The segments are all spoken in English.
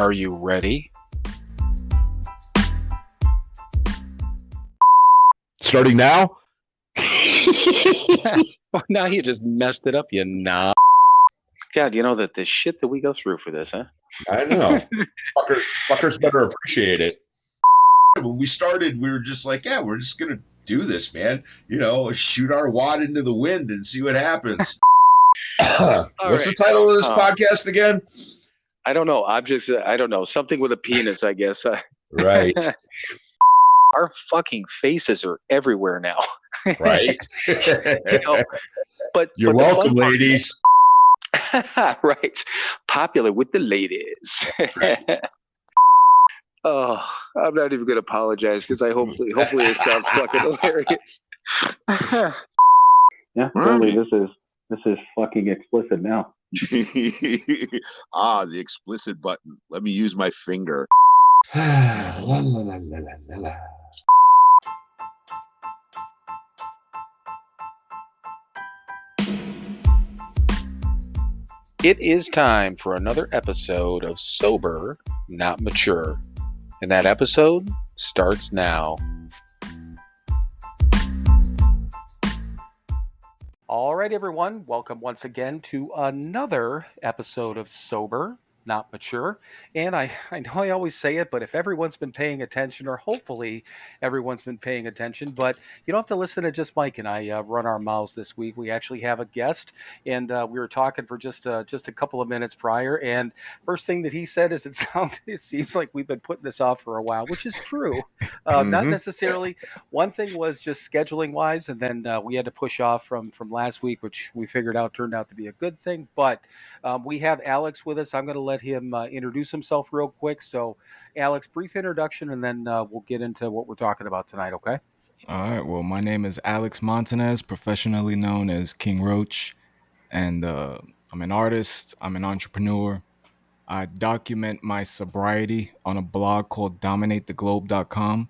Are you ready? Starting now? Oh, now you just messed it up, you knob. God, you know that the shit that we go through for this, huh? I know. Fuckers better appreciate it. When we started, we were just like, yeah, we're just going to do this, man. You know, shoot our wad into the wind and see what happens. What's the title of this podcast again? I don't know. I don't know. Something with a penis, I guess. Right. Our fucking faces are everywhere now. Right. But you're welcome, ladies. Right. Popular with the ladies. Right. Oh, I'm not even going to apologize because hopefully it sounds fucking hilarious. Yeah, totally. This is fucking explicit now. The explicit button. Let me use my finger. La, la, la, la, la, la. It is time for another episode of Sober, Not Mature. And that episode starts now. All right, everyone. Welcome once again to another episode of Sober, Not Mature. And I know I always say it, but if everyone's been paying attention, or hopefully everyone's been paying attention, but you don't have to listen to just Mike and I run our mouths this week. We actually have a guest, and we were talking for just a couple of minutes prior. And first thing that he said is, it seems like we've been putting this off for a while, which is true. Not necessarily. One thing was just scheduling wise, and then we had to push off from last week, which we figured out turned out to be a good thing. But we have Alex with us. I'm going to let him introduce himself real quick. So, Alex, brief introduction, and then we'll get into what we're talking about tonight, okay? All right. Well, my name is Alex Montañez, professionally known as King Roach, and I'm an artist. I'm an entrepreneur. I document my sobriety on a blog called dominatetheglobe.com,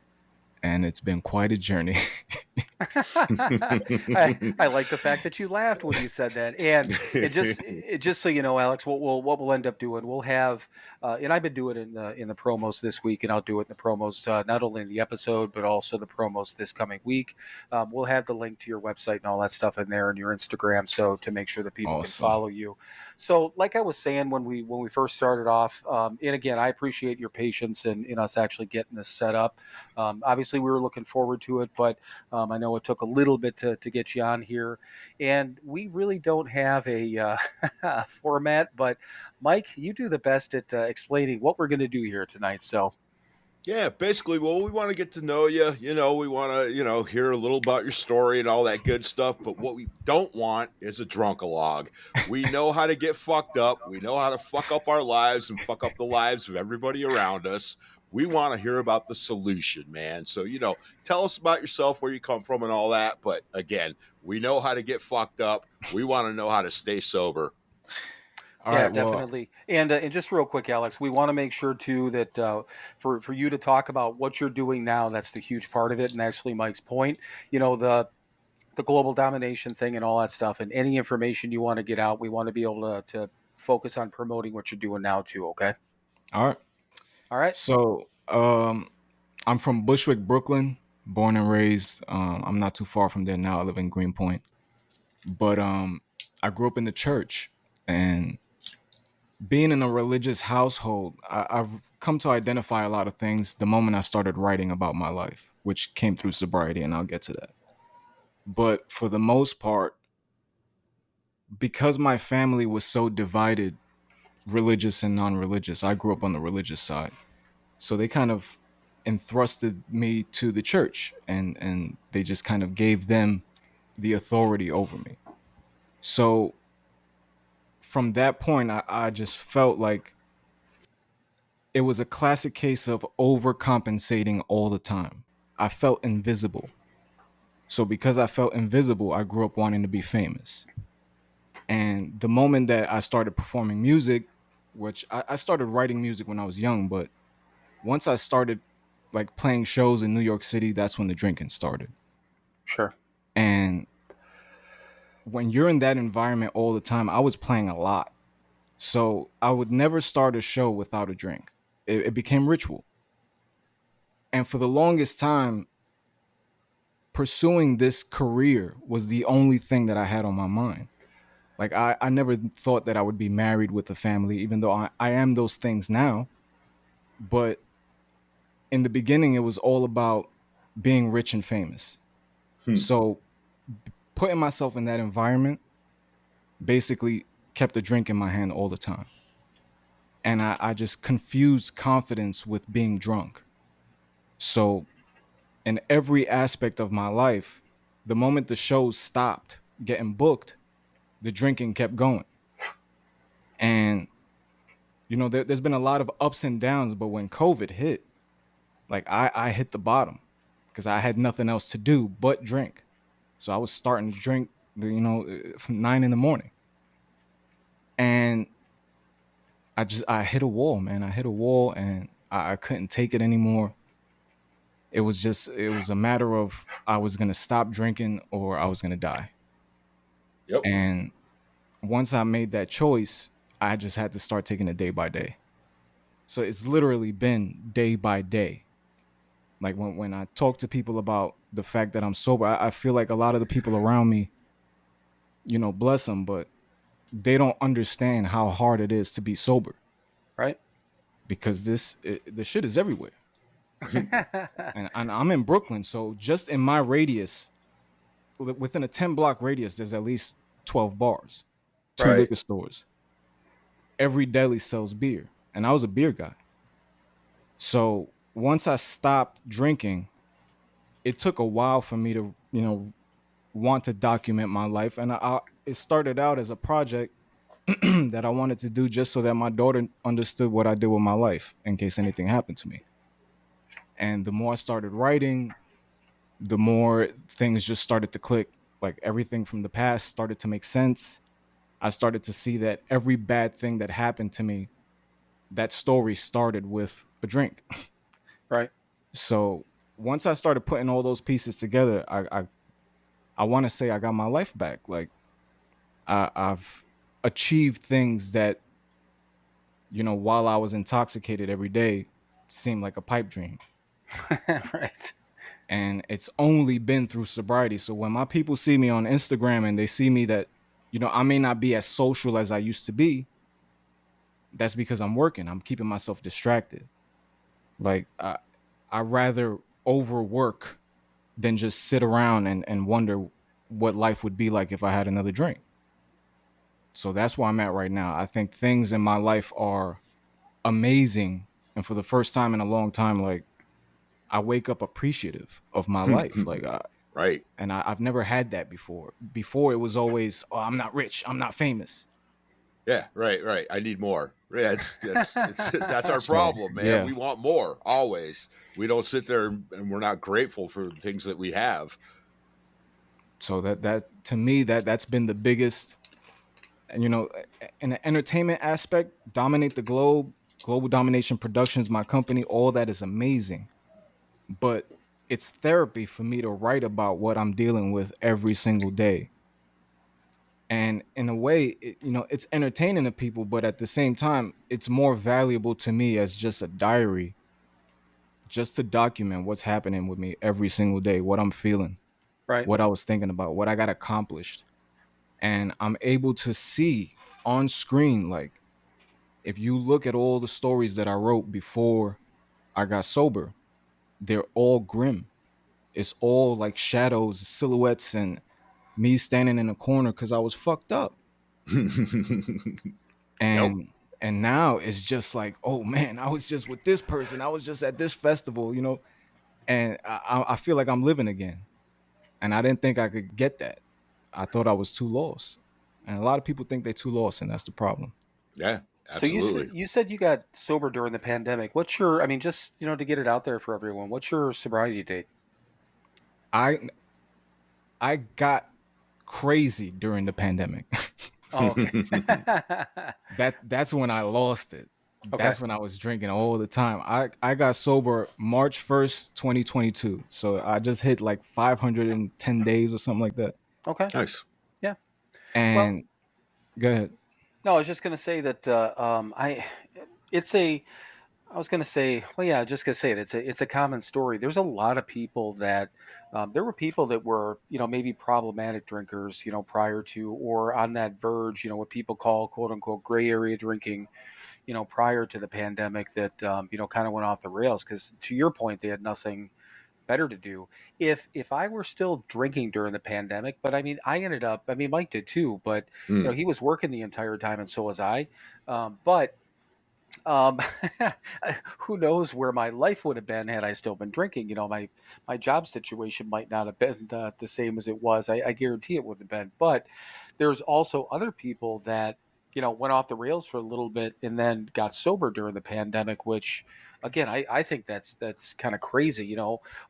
and it's been quite a journey. I like the fact that you laughed when you said that, and it just so you know, Alex, what we'll end up doing, we'll have, and I've been doing it in the promos this week, and I'll do it in the promos not only in the episode but also the promos this coming week. We'll have the link to your website and all that stuff in there, and your Instagram, so to make sure that people can follow you. So, like I was saying when we first started off, and again, I appreciate your patience in us actually getting this set up. Obviously, we were looking forward to it, but I know it took a little bit to get you on here, and we really don't have a format. But Mike, you do the best at explaining what we're going to do here tonight. So. Yeah, basically, well, we want to get to know you. You know, we want to, hear a little about your story and all that good stuff. But what we don't want is a drunk-a-log. We know how to get fucked up. We know how to fuck up our lives and fuck up the lives of everybody around us. We want to hear about the solution, man. So, tell us about yourself, where you come from and all that. But again, we know how to get fucked up. We want to know how to stay sober. All right, definitely. And just real quick, Alex, we want to make sure too that for you to talk about what you're doing now, that's the huge part of it. And actually, Mike's point, the global domination thing and all that stuff, and any information you want to get out, we want to be able to focus on promoting what you're doing now too. Okay. All right. So I'm from Bushwick, Brooklyn, born and raised. I'm not too far from there now. I live in Greenpoint, but I grew up in the church, and being in a religious household, I've come to identify a lot of things the moment I started writing about my life, which came through sobriety, and I'll get to that. But for the most part, because my family was so divided, religious and non-religious, I grew up on the religious side. So they kind of entrusted me to the church, and they just kind of gave them the authority over me. So from that point, I just felt like it was a classic case of overcompensating all the time. I felt invisible. So because I felt invisible, I grew up wanting to be famous. And the moment that I started performing music, which I started writing music when I was young, but once I started like playing shows in New York City, that's when the drinking started. Sure. And when you're in that environment all the time, I was playing a lot. So I would never start a show without a drink. it became ritual. And for the longest time, pursuing this career was the only thing that I had on my mind. Like I never thought that I would be married with a family, even though I am those things now. But in the beginning, it was all about being rich and famous. So putting myself in that environment basically kept a drink in my hand all the time. And I just confused confidence with being drunk. So in every aspect of my life, the moment the shows stopped getting booked, the drinking kept going. And, there's been a lot of ups and downs, but when COVID hit, like I hit the bottom because I had nothing else to do but drink. So I was starting to drink, from 9 a.m. And I hit a wall, man. I hit a wall and I couldn't take it anymore. It was a matter of I was going to stop drinking or I was going to die. Yep. And once I made that choice, I just had to start taking it day by day. So it's literally been day by day. Like when I talk to people about the fact that I'm sober, I feel like a lot of the people around me, bless them, but they don't understand how hard it is to be sober. Right. Because the shit is everywhere. and I'm in Brooklyn. So just in my radius, within a 10-block radius, there's at least 12 bars, 2 liquor stores. Every deli sells beer. And I was a beer guy. So once I stopped drinking, it took a while for me to, want to document my life. And it started out as a project that I wanted to do just so that my daughter understood what I did with my life in case anything happened to me. And the more I started writing, the more things just started to click. Like everything from the past started to make sense. I started to see that every bad thing that happened to me, that story started with a drink. Right. So once I started putting all those pieces together, I want to say I got my life back. Like I've achieved things that, while I was intoxicated every day, seemed like a pipe dream. Right. And it's only been through sobriety. So when my people see me on Instagram and they see me that, I may not be as social as I used to be, that's because I'm working. I'm keeping myself distracted. Like I rather overwork than just sit around and wonder what life would be like if I had another drink. So that's where I'm at right now. I think things in my life are amazing. And for the first time in a long time, like I wake up appreciative of my life. Like, right. And I've never had that before. Before it was always, oh, I'm not rich, I'm not famous. Yeah, right. I need more. Yeah, that's our problem, man. Yeah. We want more always. We don't sit there and we're not grateful for the things that we have. So that to me, that's been the biggest. And in the entertainment aspect, Dominate the Globe, Global Domination Productions, my company, all that is amazing. But it's therapy for me to write about what I'm dealing with every single day. And in a way, it's entertaining to people, but at the same time, it's more valuable to me as just a diary, just to document what's happening with me every single day, what I'm feeling, Right. what I was thinking about, what I got accomplished. And I'm able to see on screen, like, if you look at all the stories that I wrote before I got sober, they're all grim. It's all like shadows, silhouettes, and me standing in a corner because I was fucked up. And Yep. and now it's just like, oh man, I was just with this person. I was just at this festival, and I feel like I'm living again. And I didn't think I could get that. I thought I was too lost. And a lot of people think they're too lost, and that's the problem. Yeah, So absolutely. you said you got sober during the pandemic. What's your, I mean, just, to get it out there for everyone, what's your sobriety date? I got crazy during the pandemic. Oh, okay. That's when I lost it. Okay. That's when I was drinking all the time. I got sober March 1st, 2022. So I just hit like 510 days or something like that. Okay. Nice. Yeah. And go ahead. No, I was just going to say that it's a I was going to say, well, yeah, just going to say it. It's a common story. There's a lot of people that there were people that were, maybe problematic drinkers, prior to or on that verge, what people call quote unquote gray area drinking, prior to the pandemic that, kind of went off the rails because to your point, they had nothing better to do. If I were still drinking during the pandemic, but I mean, Mike did too, but Mm. he was working the entire time and so was I. But um, who knows where my life would have been had I still been drinking? My job situation might not have been the same as it was. I guarantee it wouldn't have been. But there's also other people that went off the rails for a little bit and then got sober during the pandemic, which again I think that's kind of crazy.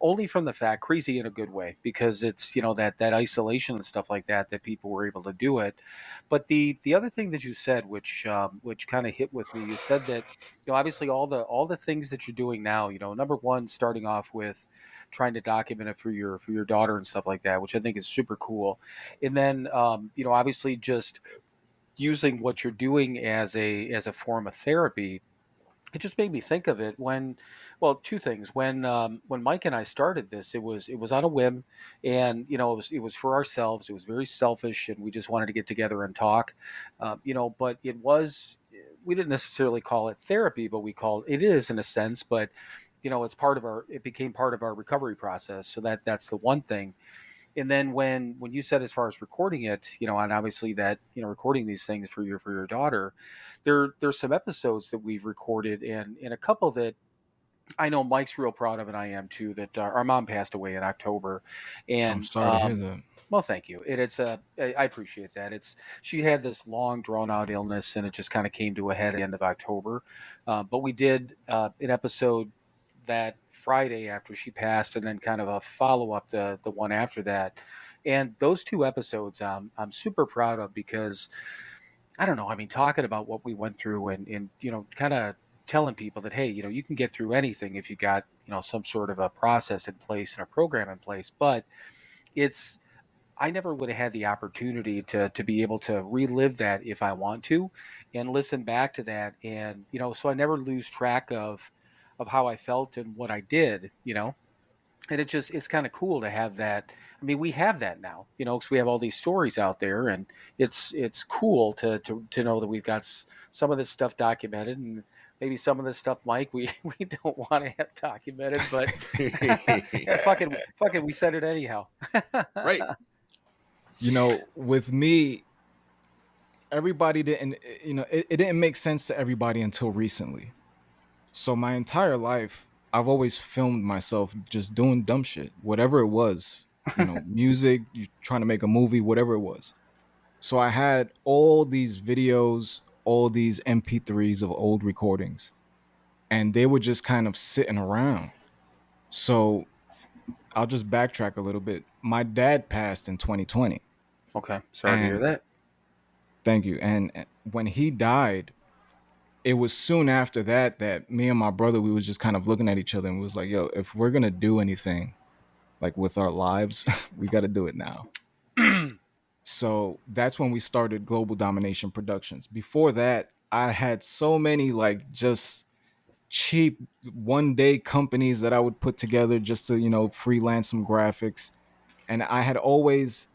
Only from the fact crazy in a good way because it's that isolation and stuff like that people were able to do it. But the other thing that you said, which kind of hit with me, you said that obviously all the things that you're doing now, number one, starting off with trying to document it for your daughter and stuff like that, which I think is super cool, and then obviously just using what you're doing as a form of therapy. It just made me think of it when, well, two things. When Mike and I started this, it was on a whim, and it was for ourselves. It was very selfish, and we just wanted to get together and talk, But we didn't necessarily call it therapy, but we called it is in a sense, but it became part of our recovery process. So that's the one thing. And then when you said as far as recording it, and obviously that recording these things for your daughter, there's some episodes that we've recorded and a couple that I know Mike's real proud of, and I am too. That our mom passed away in October, I'm and sorry to hear that. well, thank you. I appreciate that. She had this long drawn out illness, and it just kind of came to a head at the end of October. But we did an episode that Friday after she passed, and then kind of a follow up the one after that. And those two episodes, I'm super proud of because I don't know. I mean, talking about what we went through and kind of telling people that hey, you can get through anything if you got some sort of a process in place and a program in place, but it's I never would have had the opportunity to be able to relive that if I want to and listen back to that and so I never lose track of how I felt and what I did, and it's kind of cool to have that. I mean, we have that now, because we have all these stories out there, and it's cool to know that we've got some of this stuff documented, and maybe some of this stuff, Mike, we we don't want to have documented, but yeah, fucking, we said it anyhow. Right. With me, everybody didn't, it didn't make sense to everybody until recently. So my entire life, I've always filmed myself just doing dumb shit, whatever it was, music, you trying to make a movie, whatever it was. So I had all these videos, all these MP3s of old recordings, and they were just kind of sitting around. So I'll just backtrack a little bit. My dad passed in 2020. Okay, sorry to hear And that. thank you. And when he died, it was soon after that me and my brother, we was just kind of looking at each other and was like, yo, if we're gonna do anything like with our lives, we got to do it now. So that's when we started Global Domination Productions. Before that, I had so many like just cheap one day companies that I would put together just to freelance some graphics. And I had always,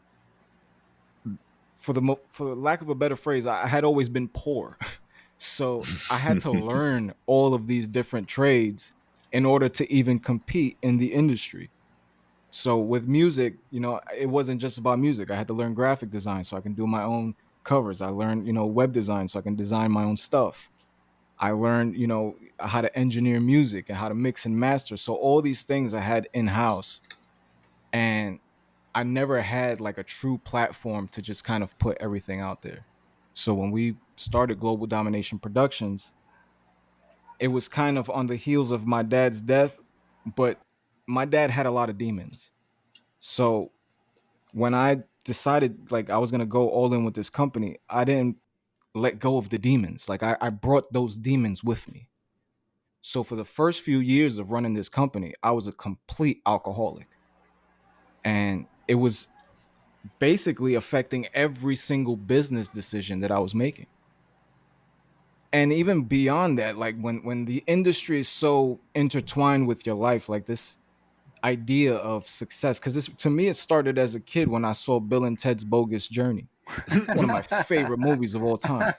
for lack of a better phrase, I had always been poor. So I had to learn all of these different trades in order to even compete in the industry. So with music, it wasn't just about music. I had to learn graphic design so I can do my own covers. I learned, web design so I can design my own stuff. I learned, how to engineer music and how to mix and master. So all these things I had in-house. And I never had like a true platform to just kind of put everything out there. So when we started Global Domination Productions, it was kind of on the heels of my dad's death, but my dad had a lot of demons. So when I decided like I was gonna go all in with this company, I didn't let go of the demons. Like I brought those demons with me. So for the first few years of running this company, I was a complete alcoholic. And it was basically affecting every single business decision that I was making. And even beyond that, like when the industry is so intertwined with your life, like this idea of success, because this to me it started as a kid when I saw Bill and Ted's Bogus Journey, one of my favorite movies of all time.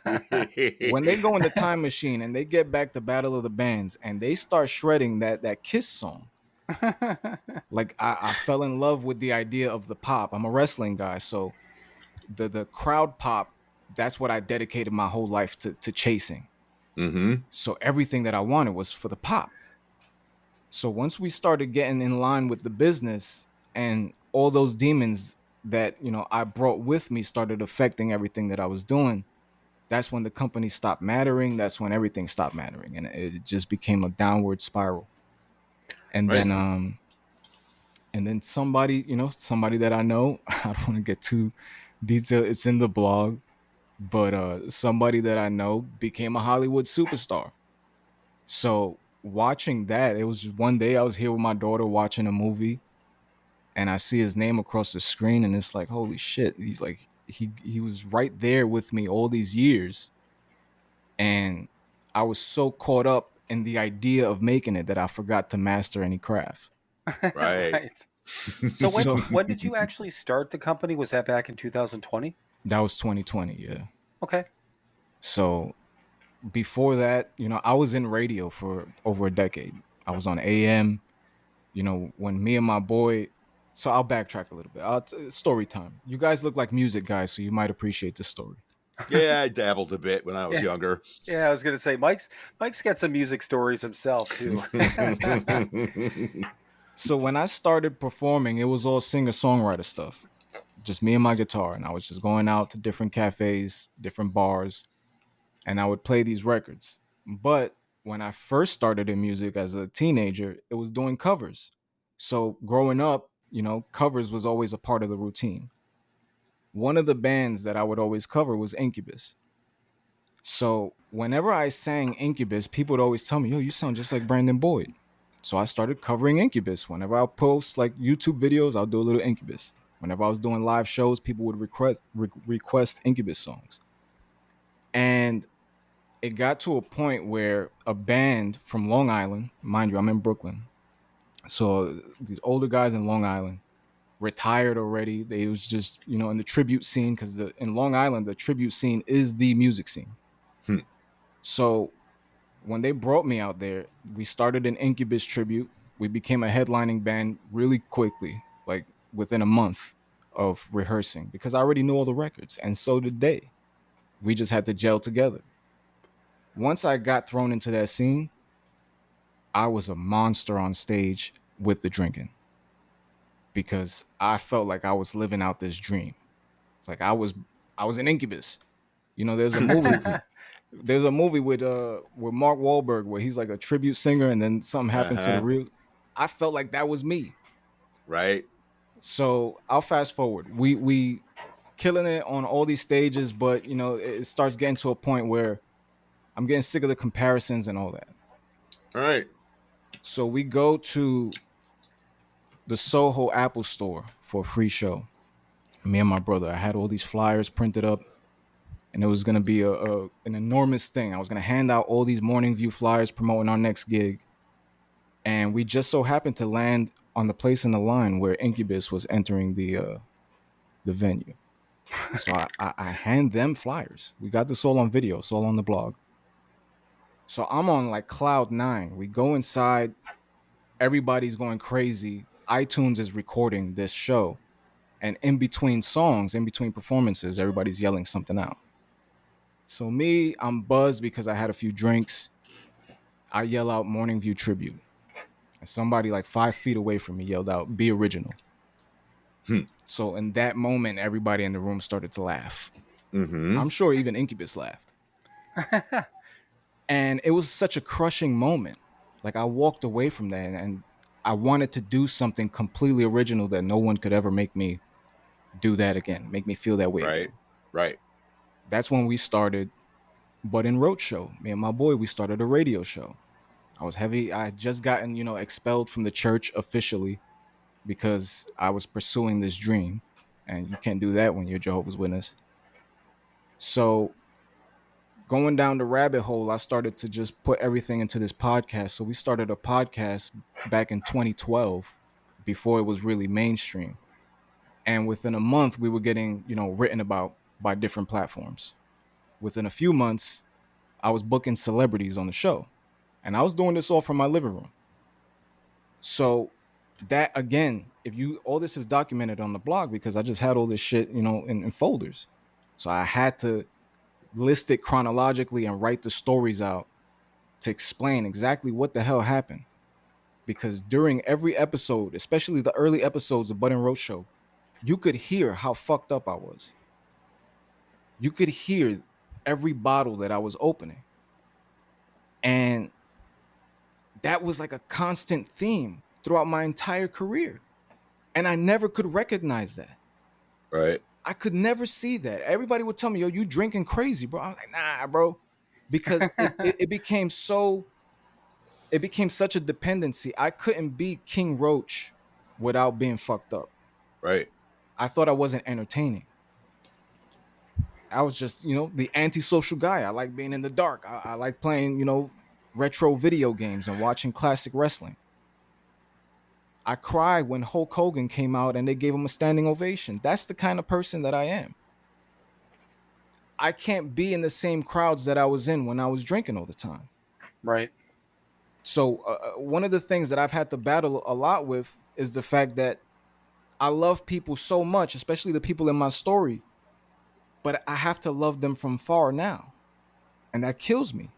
When they go in the time machine and they get back to Battle of the Bands and they start shredding that Kiss song, like I fell in love with the idea of the pop. I'm a wrestling guy, so the crowd pop, that's what I dedicated my whole life to chasing. Mm-hmm. So everything that I wanted was for the pop. So once we started getting in line with the business and all those demons that, I brought with me started affecting everything that I was doing, that's when the company stopped mattering. That's when everything stopped mattering. And it just became a downward spiral. And Right. then somebody that I know, I don't want to get too detailed. It's in the blog, but somebody that I know became a Hollywood superstar. So watching that, it was just one day I was here with my daughter watching a movie and I see his name across the screen and it's like, holy shit. He's like, he was right there with me all these years. And I was so caught up in the idea of making it that I forgot to master any craft. Right. Right. So when did you actually start the company? Was that back in 2020? That was 2020, yeah. Okay. So before that, I was in radio for over a decade. I was on AM, when me and my boy. So I'll backtrack a little bit. Story time. You guys look like music guys, so you might appreciate this story. Yeah, I dabbled a bit when I was Yeah. younger. Yeah, I was gonna say Mike's got some music stories himself too. So when I started performing, it was all singer-songwriter stuff. Just me and my guitar, and I was just going out to different cafes, different bars, and I would play these records. But when I first started in music as a teenager, it was doing covers. So growing up, covers was always a part of the routine. One of the bands that I would always cover was Incubus. So whenever I sang Incubus, people would always tell me, yo, you sound just like Brandon Boyd. So I started covering Incubus. Whenever I'll post like YouTube videos, I'll do a little Incubus. Whenever I was doing live shows, people would request Incubus songs. And it got to a point where a band from Long Island, mind you, I'm in Brooklyn. So these older guys in Long Island retired already. They was just, in the tribute scene, because in Long Island, the tribute scene is the music scene. Hmm. So when they brought me out there, we started an Incubus tribute. We became a headlining band really quickly, like within a month of rehearsing, because I already knew all the records, and so did they. We just had to gel together. Once I got thrown into that scene, I was a monster on stage with the drinking, because I felt like I was living out this dream. Like I was an Incubus. There's a movie. There's a movie with Mark Wahlberg where he's like a tribute singer, and then something happens to the real. I felt like that was me. Right. So I'll fast forward. We killing it on all these stages, but it starts getting to a point where I'm getting sick of the comparisons and all that. All right. So we go to the Soho Apple store for a free show. Me and my brother. I had all these flyers printed up, and it was going to be an enormous thing. I was going to hand out all these Morning View flyers promoting our next gig. And we just so happened to land on the place in the line where Incubus was entering the venue. So I hand them flyers. We got this all on video. It's all on the blog. So I'm on like cloud 9. We go inside. Everybody's going crazy. iTunes is recording this show. And in between songs, in between performances, everybody's yelling something out. So me, I'm buzzed because I had a few drinks. I yell out Morning View tribute. And somebody like 5 feet away from me yelled out, "Be original." So in that moment, everybody in the room started to laugh. Mm-hmm. I'm sure even Incubus laughed. And it was such a crushing moment. Like I walked away from that and I wanted to do something completely original that no one could ever make me do that again, make me feel that way again. Right. That's when we started But in Roach show. Me and my boy, we started a radio show. I was heavy. I had just gotten, expelled from the church officially because I was pursuing this dream. And you can't do that when you're Jehovah's Witness. So going down the rabbit hole, I started to just put everything into this podcast. So we started a podcast back in 2012 before it was really mainstream. And within a month, we were getting, written about by different platforms. Within a few months, I was booking celebrities on the show. And I was doing this all from my living room. So that again, all this is documented on the blog because I just had all this shit, in folders. So I had to list it chronologically and write the stories out to explain exactly what the hell happened. Because during every episode, especially the early episodes of Bud and Roach Show, you could hear how fucked up I was. You could hear every bottle that I was opening. And that was like a constant theme throughout my entire career. And I never could recognize that. Right. I could never see that. Everybody would tell me, yo, you drinking crazy, bro. I'm like, nah, bro. Because it became such a dependency. I couldn't be King Roach without being fucked up. Right. I thought I wasn't entertaining. I was just, the antisocial guy. I like being in the dark. I like playing, retro video games and watching classic wrestling. I cried when Hulk Hogan came out and they gave him a standing ovation. That's the kind of person that I am. I can't be in the same crowds that I was in when I was drinking all the time. Right. So one of the things that I've had to battle a lot with is the fact that I love people so much, especially the people in my story, but I have to love them from far now. And that kills me.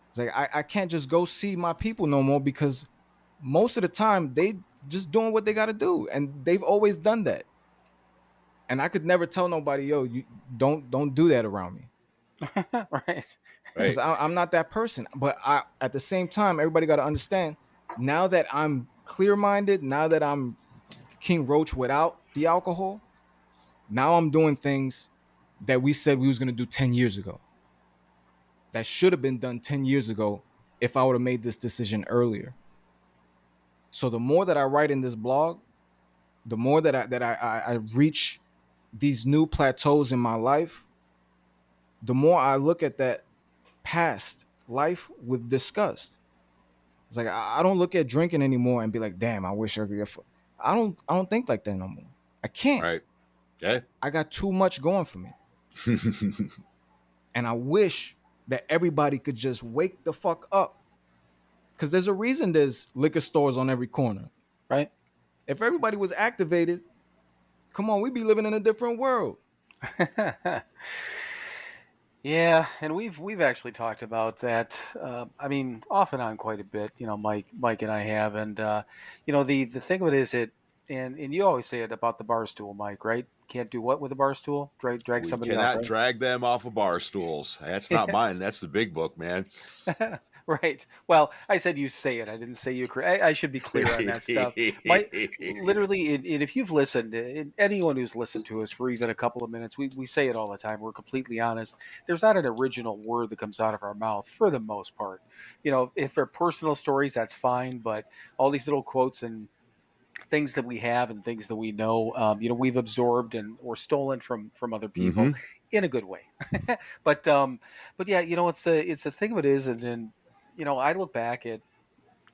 It's like I can't just go see my people no more because most of the time they just doing what they got to do. And they've always done that. And I could never tell nobody, yo, you don't do that around me. Right. Because I'm not that person. But at the same time, everybody got to understand, now that I'm clear-minded, now that I'm King Roach without the alcohol, now I'm doing things that we said we was going to do 10 years ago. That should have been done 10 years ago if I would have made this decision earlier. So the more that I write in this blog, the more that I reach these new plateaus in my life, the more I look at that past life with disgust. It's like I don't look at drinking anymore and be like, damn, I wish I could get. I don't think like that no more. I can't. Right. Yeah. I got too much going for me. And I wish that everybody could just wake the fuck up. Because there's a reason there's liquor stores on every corner. Right. If everybody was activated, come on, we'd be living in a different world. Yeah, and we've actually talked about that. I mean, off and on quite a bit. Mike and I have, and the thing of it is and you always say it about the bar stool, Mike, right? Can't do what with a bar stool? Drag We somebody cannot off, right? drag them off of bar stools. That's not mine. That's the big book, man. Right. Well, I said you say it. I didn't say you. I should be clear on that stuff. Literally, and if you've listened, anyone who's listened to us for even a couple of minutes, we say it all the time. We're completely honest. There's not an original word that comes out of our mouth for the most part. If they're personal stories, that's fine. But all these little quotes and things that we have and things that we know, we've absorbed and or stolen from other people in a good way. but yeah, it's the thing of it is, and then I look back at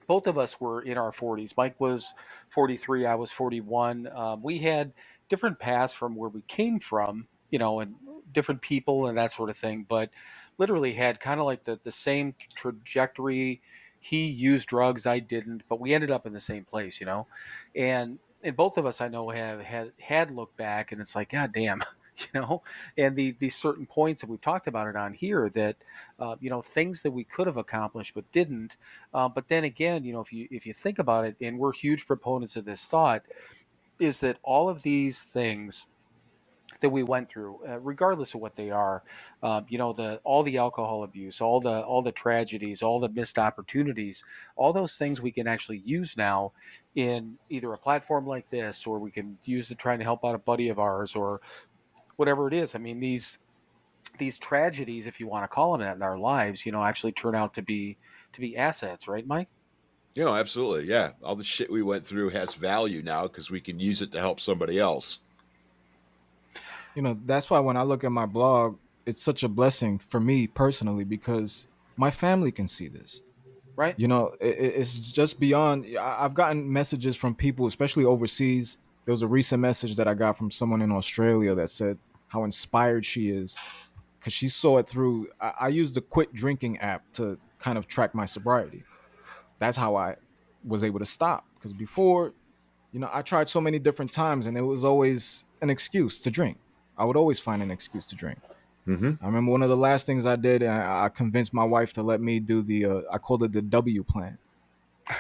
both of us were in our 40s. Mike was 43, I was 41. We had different paths from where we came from, and different people and that sort of thing, but literally had kind of like the same trajectory. He used drugs, I didn't, but we ended up in the same place, and both of us I know have had looked back and it's like, God damn, and these certain points that we've talked about it on here that, things that we could have accomplished but didn't. But then again, if you think about it, and we're huge proponents of this thought, is that all of these things that we went through, regardless of what they are, all the alcohol abuse, all the tragedies, all the missed opportunities, all those things we can actually use now in either a platform like this, or we can use it trying to help out a buddy of ours, or whatever it is. I mean, these tragedies, if you want to call them that, in our lives, actually turn out to be assets, right, Mike? Absolutely. Yeah. All the shit we went through has value now because we can use it to help somebody else. That's why when I look at my blog, it's such a blessing for me personally because my family can see this. Right. It's just beyond. I've gotten messages from people, especially overseas. There was a recent message that I got from someone in Australia that said how inspired she is because she saw it through. I used the Quit Drinking app to kind of track my sobriety. That's how I was able to stop. Because before, I tried so many different times and it was always an excuse to drink. I would always find an excuse to drink. Mm-hmm. I remember one of the last things I did, I convinced my wife to let me do I called it the W plan.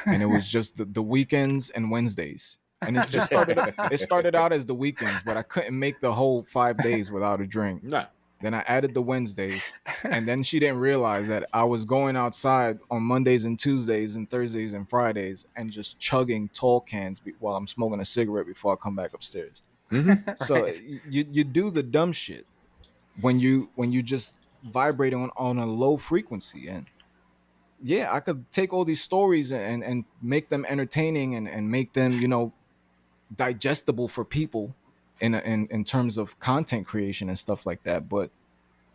And it was just the weekends and Wednesdays. And it started out as the weekends, but I couldn't make the whole 5 days without a drink. No. Then I added the Wednesdays, and then she didn't realize that I was going outside on Mondays and Tuesdays and Thursdays and Fridays and just chugging tall cans while I'm smoking a cigarette before I come back upstairs. Mm-hmm. So Right. you do the dumb shit when you just vibrate on a low frequency. And yeah, I could take all these stories and make them entertaining and make them digestible for people in terms of content creation and stuff like that. But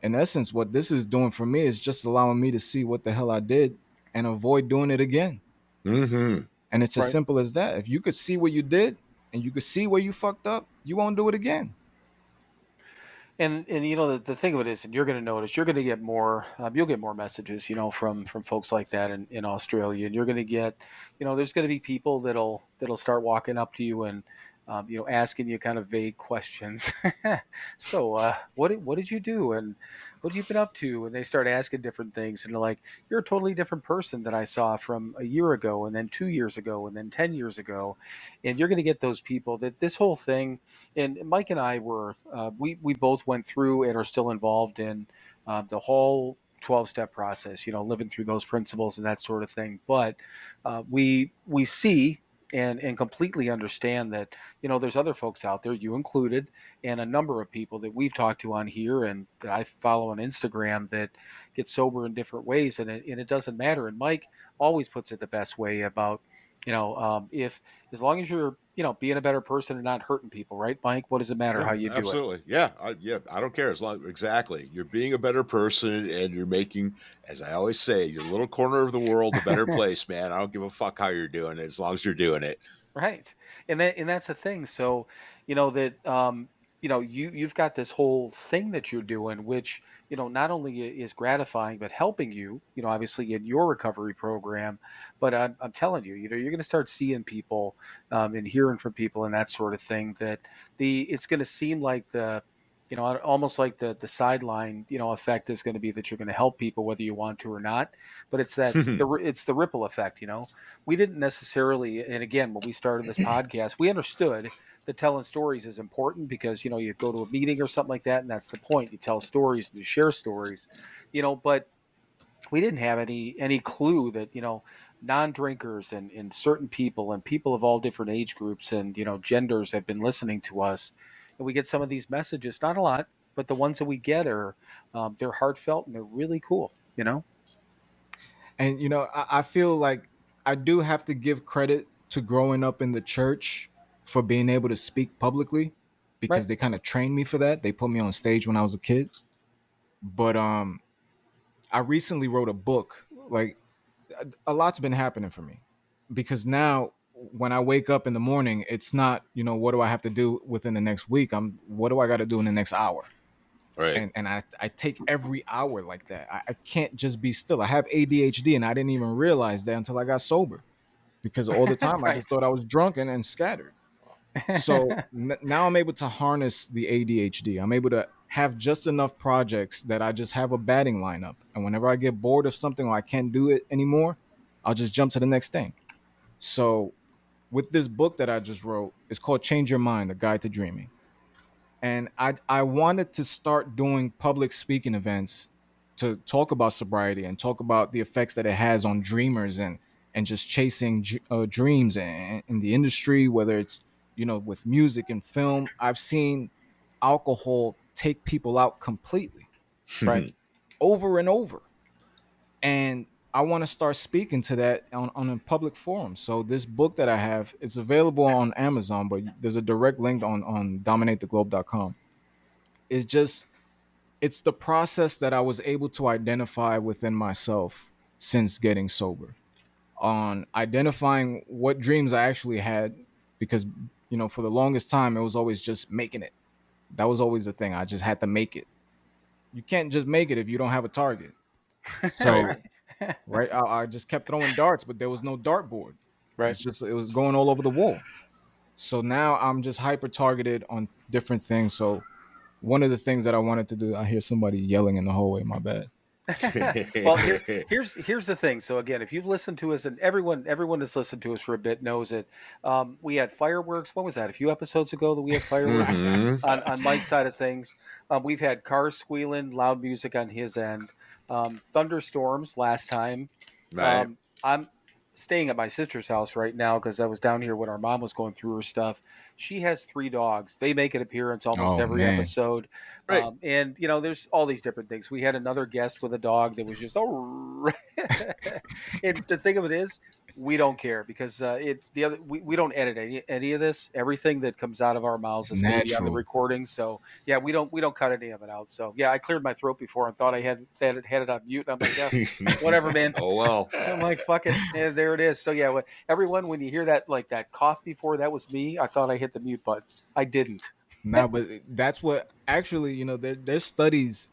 in essence, what this is doing for me is just allowing me to see what the hell I did and avoid doing it again. Mm-hmm. And it's as Right. simple as that. If you could see what you did and you could see where you fucked up, you won't do it again. And the thing of it is, and you're going to notice, you're going to get more, you'll get more messages, from folks like that in Australia, and you're going to get, there's going to be people that'll start walking up to you and, asking you kind of vague questions. So, what did you do, and what have you been up to? And they start asking different things, and they're like, you're a totally different person that I saw from a year ago, and then 2 years ago, and then 10 years ago, and you're going to get those people that this whole thing. And Mike and I were we both went through and are still involved in the whole 12-step process, living through those principles and that sort of thing. But we see and completely understand that there's other folks out there, you included, and a number of people that we've talked to on here and that I follow on Instagram that get sober in different ways, and it doesn't matter. And Mike always puts it the best way about if as long as you're being a better person and not hurting people, right, Mike? What does it matter Yeah, how you do it? absolutely. Yeah, I don't care as long exactly. You're being a better person, and you're making, as I always say, your little corner of the world a better place, man. I don't give a fuck how you're doing it, as long as you're doing it. Right. And that's the thing. So, that you've got this whole thing that you're doing, which, not only is gratifying, but helping you, obviously in your recovery program. But I'm telling you, you're going to start seeing people and hearing from people and that sort of thing that it's going to seem like almost like the sideline, effect is going to be that you're going to help people whether you want to or not. But it's the ripple effect. We didn't necessarily, and again, when we started this podcast, we understood that telling stories is important because you go to a meeting or something like that, and that's the point. You tell stories and you share stories, but we didn't have any clue that non-drinkers and certain people and people of all different age groups and genders have been listening to us, and we get some of these messages, not a lot, but the ones that we get are they're heartfelt and they're really cool. And I feel like I do have to give credit to growing up in the church for being able to speak publicly Right. because they kind of trained me for that. They put me on stage when I was a kid. But I recently wrote a book. Like a lot's been happening for me because now when I wake up in the morning, it's not, what do I have to do within the next week? What do I got to do in the next hour? Right. And I take every hour like that. I can't just be still. I have ADHD and I didn't even realize that until I got sober because all the time I just Right. thought I was drunken and scattered. So now I'm able to harness the ADHD. I'm able to have just enough projects that I just have a batting lineup. And whenever I get bored of something or I can't do it anymore, I'll just jump to the next thing. So with this book that I just wrote, it's called Change Your Mind, A Guide to Dreaming. And I wanted to start doing public speaking events to talk about sobriety and talk about the effects that it has on dreamers and just chasing dreams in the industry, whether it's with music and film. I've seen alcohol take people out completely Right. over and over, and I want to start speaking to that on a public forum. So this book that I have, it's available on Amazon, but there's a direct link on dominatheglobe.com. It's just it's the process that I was able to identify within myself since getting sober, on identifying what dreams I actually had, because for the longest time it was always just making it. That was always the thing. I just had to make it. You can't just make it if you don't have a target. So right, I just kept throwing darts, but there was no dartboard. Right. It was going all over the wall. So now I'm just hyper targeted on different things. So one of the things that I wanted to do, I hear somebody yelling in the hallway. My bad. Well, here's the thing. So again, if you've listened to us, and everyone that's listened to us for a bit knows it, we had fireworks. When was that? A few episodes ago that we had fireworks on Mike's side of things. We've had cars squealing, loud music on his end, thunderstorms last time. Right. I'm staying at my sister's house right now because I was down here when our mom was going through her stuff. She has 3 dogs. They make an appearance almost every episode. Right. And, there's all these different things. We had another guest with a dog that was just, and the thing of it is, we don't care because we don't edit any of this. Everything that comes out of our mouths is going to be on the recording. So yeah, we don't cut any of it out. So yeah, I cleared my throat before and thought I had it on mute. And I'm like, yeah, whatever, man. Oh well. I'm like, fuck it. Yeah, there it is. So yeah, everyone, when you hear that that cough before, that was me. I thought I hit the mute button. I didn't. No, but that's what actually, there's studies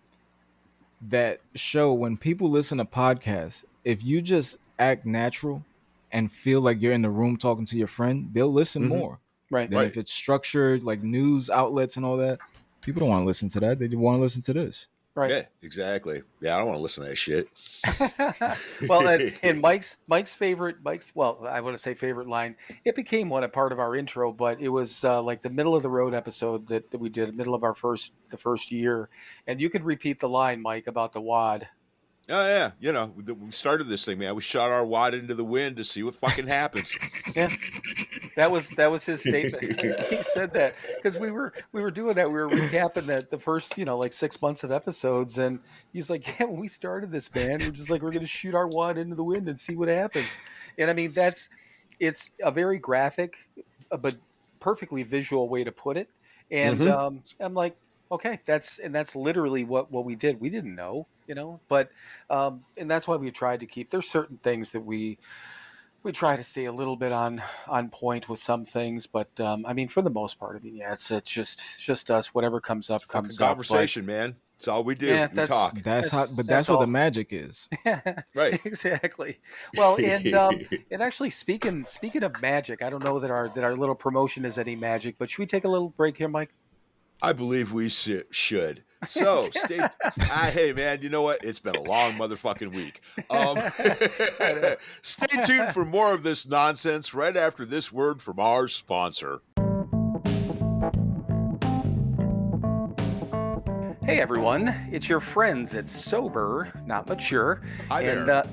that show when people listen to podcasts, if you just act natural and feel like you're in the room talking to your friend, they'll listen more. Right. Than if it's structured like news outlets and all that. People don't want to listen to that. They want to listen to this. Right. Yeah, exactly. Yeah, I don't want to listen to that shit. Well, and Mike's favorite, I want to say favorite line. It became a part of our intro, but it was like the middle of the road episode that we did, middle of the first year, and you could repeat the line, Mike, about the wad. Oh yeah, we started this thing, man. We shot our wad into the wind to see what fucking happens. Yeah, that was his statement. He said that because we were doing that. We were recapping the first 6 months of episodes, and he's like, "Yeah, when we started this, man, we're just like we're going to shoot our wad into the wind and see what happens." And I mean, it's a very graphic, but perfectly visual way to put it. And I'm like, okay, that's literally what we did. We didn't know, but and that's why we tried to keep. There's certain things that we try to stay a little bit on point with some things, but I mean, for the most part, I mean, yeah, it's just us. Whatever comes up, comes up. Conversation, man. That's all we do. Yeah, we talk. That's where the magic is. Right. Exactly. Well, and actually, speaking of magic, I don't know that our little promotion is any magic, but should we take a little break here, Mike? I believe we should. So hey man, you know what? It's been a long motherfucking week. Stay tuned for more of this nonsense right after this word from our sponsor. Hey everyone, it's your friends at Sober Not Mature. Hi there. And,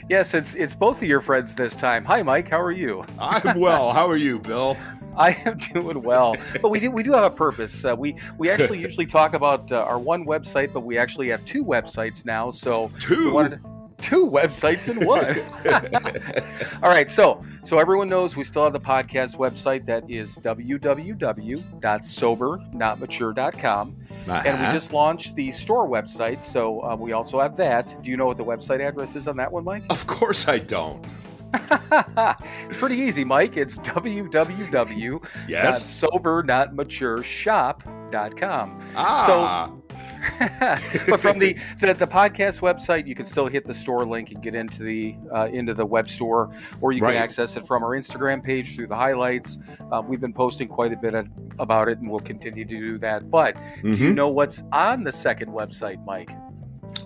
yes, it's both of your friends this time. Hi Mike, how are you? I'm well. How are you, Bill? I am doing well, but we do have a purpose. We actually usually talk about our one website, but we actually have 2 websites now. So two websites in one. All right, so everyone knows we still have the podcast website that is www.SoberNotMature.com, and we just launched the store website, so we also have that. Do you know what the website address is on that one, Mike? Of course I don't. It's pretty easy, Mike. It's www.SoberNotMatureShop.com. But from the podcast website, you can still hit the store link and get into the web store, or you can access it from our Instagram page through the highlights. We've been posting quite a bit about it, and we'll continue to do that. But do you know what's on the second website, Mike?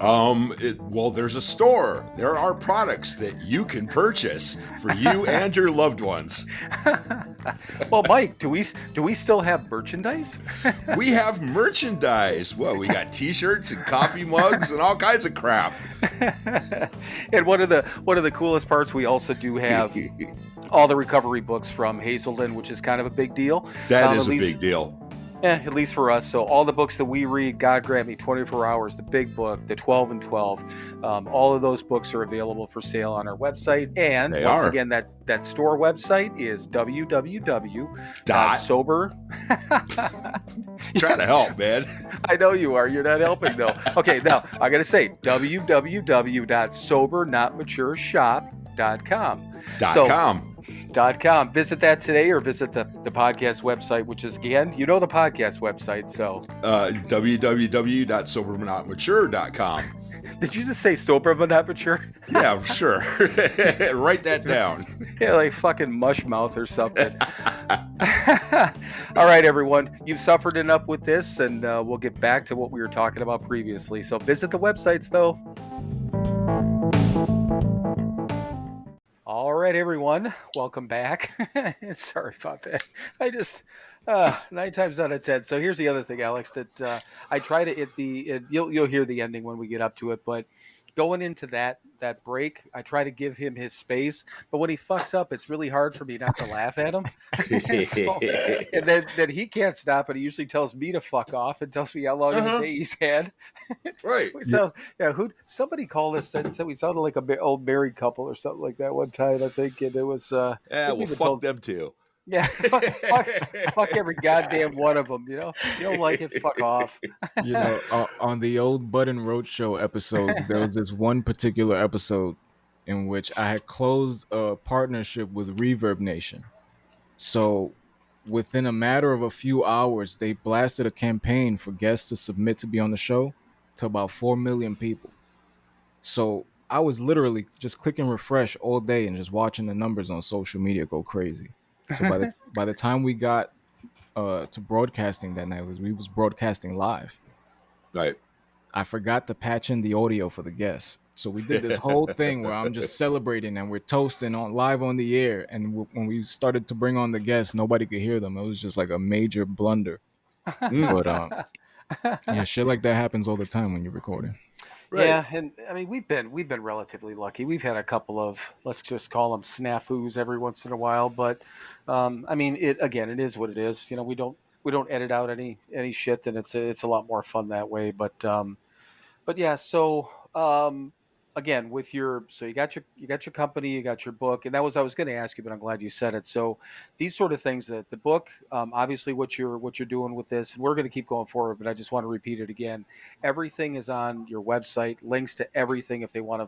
Well, there's a store. There are products that you can purchase for you and your loved ones. Well, Mike, do we still have merchandise? We have merchandise. Well, we got T-shirts and coffee mugs and all kinds of crap. And one of the coolest parts, we also do have all the recovery books from Hazelden, which is kind of a big deal. That is a big deal. At least for us. So all the books that we read, God Grant Me 24 Hours, the Big Book, the 12 and 12, all of those books are available for sale on our website. And They once are. again, that store website is www.sober. Trying to help, man. I know you are. You're not helping, though. Okay, now I got to say www.SoberNotMatureShop.com. .com. Visit that today, or visit the podcast website, which is, again, the podcast website. So www.SoberNotMature.com. did you just say sober but not mature? Yeah, sure. Write that down. Yeah, like fucking mush mouth or something. All right, everyone, you've suffered enough with this, and we'll get back to what we were talking about previously. So visit the websites, though. All right, everyone, welcome back. Sorry about that. I just 9 times out of 10. So here's the other thing, Alex, that I try to hit you'll hear the ending when we get up to it, but going into that break, I try to give him his space, but when he fucks up, it's really hard for me not to laugh at him. And then he can't stop it. He usually tells me to fuck off and tells me how long of a day he's had. Right. So somebody called us and said we sounded like a old married couple or something like that one time, I think, and it was well, fuck them too. Yeah, fuck every goddamn one of them. You don't like it, fuck off. On the old Bud and Roach show episodes, there was this one particular episode in which I had closed a partnership with Reverb Nation. So within a matter of a few hours, they blasted a campaign for guests to submit to be on the show to about 4 million people. So I was literally just clicking refresh all day and just watching the numbers on social media go crazy. So by the time we got to broadcasting that night, we was broadcasting live. Right. I forgot to patch in the audio for the guests. So we did this whole thing where I'm just celebrating and we're toasting live on the air. And when we started to bring on the guests, nobody could hear them. It was just like a major blunder. But yeah, shit like that happens all the time when you're recording. Right. Yeah, and I mean we've been relatively lucky. We've had a couple of, let's just call them snafus every once in a while, but I mean it is what it is. We don't edit out any shit, and it's a lot more fun that way. But yeah, so again, with you got your company, you got your book, and I was going to ask you, but I'm glad you said it. So these sort of things, that the book, obviously what you're doing with this, and we're going to keep going forward, but I just want to repeat it again. Everything is on your website, links to everything if they want to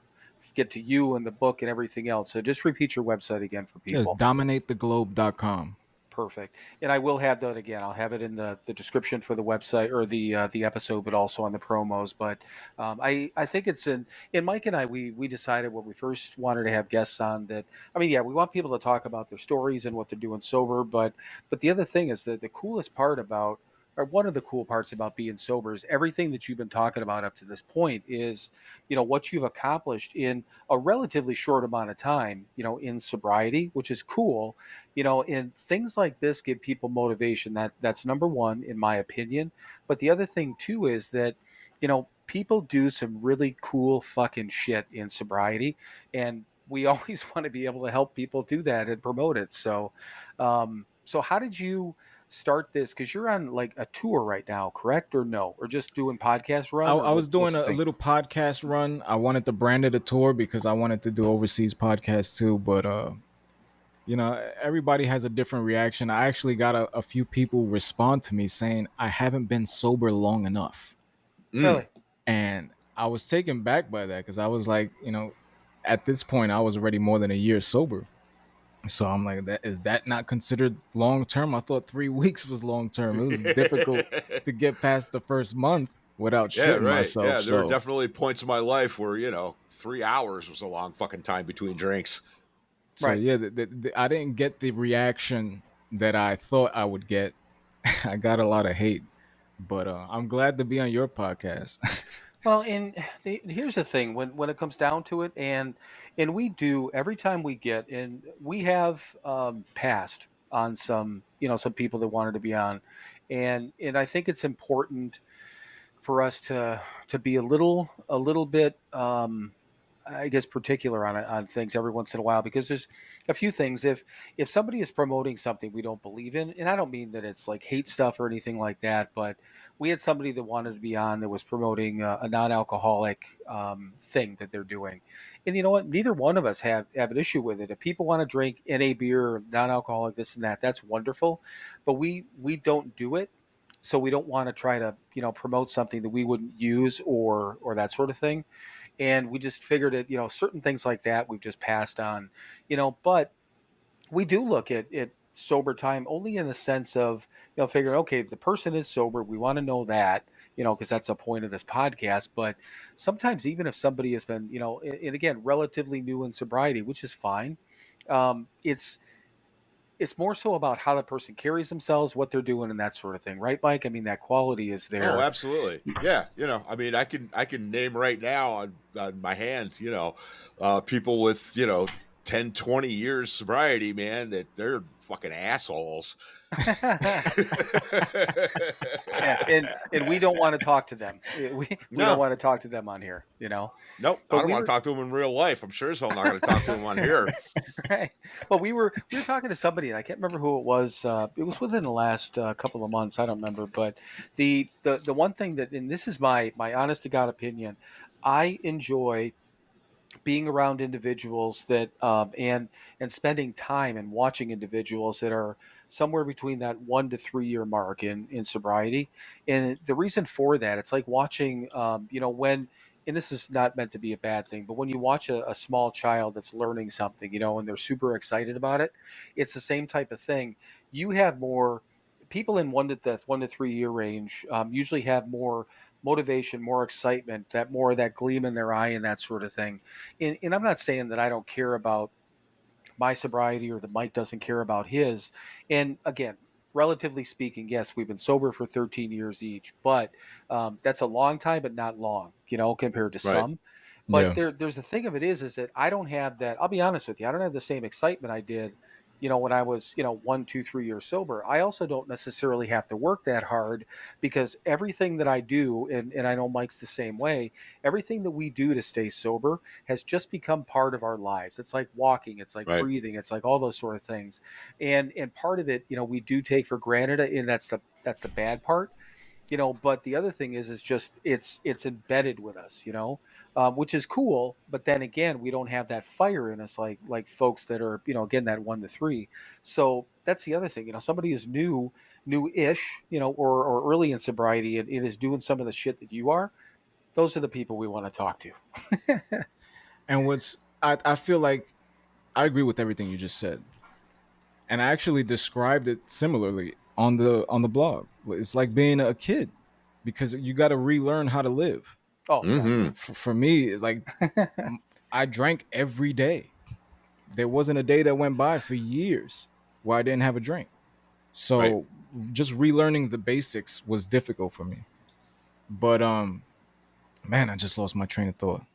get to you and the book and everything else. So just repeat your website again for people. Yes, dominatheglobe.com. Perfect. And I will have that again. I'll have it in the description for the website or the episode, but also on the promos. But I think it's in Mike and I, we decided when we first wanted to have guests on that, I mean, yeah, we want people to talk about their stories and what they're doing sober. But the other thing is that the coolest part about, or one of the cool parts about being sober, is everything that you've been talking about up to this point is, what you've accomplished in a relatively short amount of time, in sobriety, which is cool, and things like this give people motivation. That's number one, in my opinion. But the other thing too is that, people do some really cool fucking shit in sobriety, and we always want to be able to help people do that and promote it. So, so how did you start this? Because you're on like a tour right now, correct? Or no? Or just doing podcast run? I was doing a little podcast run. I wanted to brand it a tour because I wanted to do overseas podcasts too. But, everybody has a different reaction. I actually got a few people respond to me saying, I haven't been sober long enough. Really? And I was taken back by that because I was like, at this point, I was already more than a year sober. So I'm like, is that not considered long term? I thought 3 weeks was long term. It was difficult to get past the first month without shitting myself. Yeah, there were definitely points in my life where 3 hours was a long fucking time between drinks. So yeah, I didn't get the reaction that I thought I would get. I got a lot of hate, but I'm glad to be on your podcast. Well, and here's the thing: when it comes down to it, and we do, every time we get, and we have passed on some some people that wanted to be on, and I think it's important for us to be a little bit I guess, particular on things every once in a while, because there's a few things. If somebody is promoting something we don't believe in, and I don't mean that it's like hate stuff or anything like that, but we had somebody that wanted to be on that was promoting a non-alcoholic thing that they're doing, and you know what? Neither one of us have an issue with it. If people want to drink NA beer, non-alcoholic, this and that, that's wonderful, but we don't do it. So we don't want to try to, promote something that we wouldn't use or that sort of thing. And we just figured it, certain things like that we've just passed on, but we do look at sober time only in the sense of, figuring, okay, the person is sober. We want to know that, because that's the point of this podcast. But sometimes even if somebody has been, and again, relatively new in sobriety, which is fine, it's more so about how the person carries themselves, what they're doing, and that sort of thing, right, Mike? I mean, that quality is Oh, there. absolutely. Yeah. I mean, I can name right now on my hand, people with, 10, 20 years sobriety, man, that they're fucking assholes. Yeah, and we don't want to talk to them. We don't No. want to talk to them on here, Nope. I But don't want to talk to them in real life. I'm sure as hell not going to talk to them on here. right. Well, we were talking to somebody, and I can't remember who it was. It was within the last couple of months. I don't remember, but the one thing that, and this is my honest to God opinion, I enjoy being around individuals that and spending time and watching individuals that are somewhere between that 1 to 3 year mark in sobriety. And the reason for that, it's like watching when, and this is not meant to be a bad thing, but when you watch a small child that's learning something, and they're super excited about it, it's the same type of thing. You have more people in 1 to 3 year range, usually have more motivation, more excitement, that more of that gleam in their eye and that sort of thing. And I'm not saying that I don't care about my sobriety or that Mike doesn't care about his. And again, relatively speaking, yes, we've been sober for 13 years each, but that's a long time, but not long, compared to Right. some. But Yeah. there's the thing of it is that I don't have that. I'll be honest with you. I don't have the same excitement I did, when I was, 1, 2, 3 years sober. I also don't necessarily have to work that hard, because everything that I do, and I know Mike's the same way, everything that we do to stay sober has just become part of our lives. It's like walking, it's like Right. breathing, it's like all those sort of things. And part of it, we do take for granted, and that's the bad part. But the other thing is just it's embedded with us, which is cool. But then again, we don't have that fire in us like folks that are, again, that 1 to 3. So that's the other thing. Somebody is new-ish, or early in sobriety, and it is doing some of the shit that you are. Those are the people we want to talk to. And I feel like I agree with everything you just said. And I actually described it similarly on the blog. It's like being a kid, because you got to relearn how to live. Oh yeah. Mm-hmm. For me, like, I drank every day. There wasn't a day that went by for years where I didn't have a drink. So Right. just relearning the basics was difficult for me. But man, I just lost my train of thought.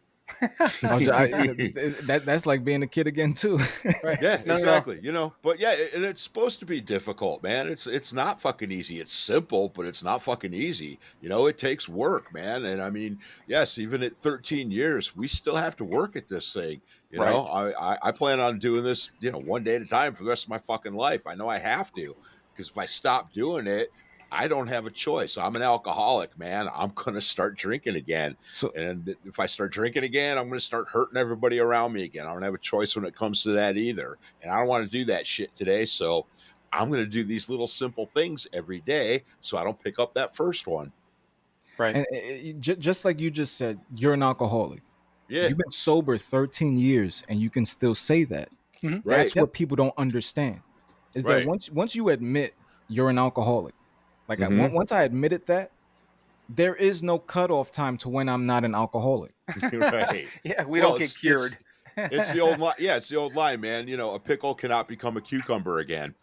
That's like being a kid again too. Right. Yeah, No. exactly. But yeah, and it's supposed to be difficult, man. It's not fucking easy. It's simple, but it's not fucking easy. It takes work, man. And I mean, yes, even at 13 years, we still have to work at this thing. Right. I plan on doing this, one day at a time for the rest of my fucking life. I know I have to, because if I stop doing it, I don't have a choice. I'm an alcoholic, man. I'm going to start drinking again. So And if I start drinking again, I'm going to start hurting everybody around me again. I don't have a choice when it comes to that either. And I don't want to do that shit today. So I'm going to do these little simple things every day so I don't pick up that first one. Right. and just like you just said, you're an alcoholic. Yeah. You've been sober 13 years and you can still say that. Mhm. Right. That's what people don't understand. Is that Right. once you admit you're an alcoholic, like Mhm. once I admitted that, there is no cutoff time to when I'm not an alcoholic. Right. Yeah, we Well, don't get cured. It's the old line. Yeah, it's the old line, man. A pickle cannot become a cucumber again.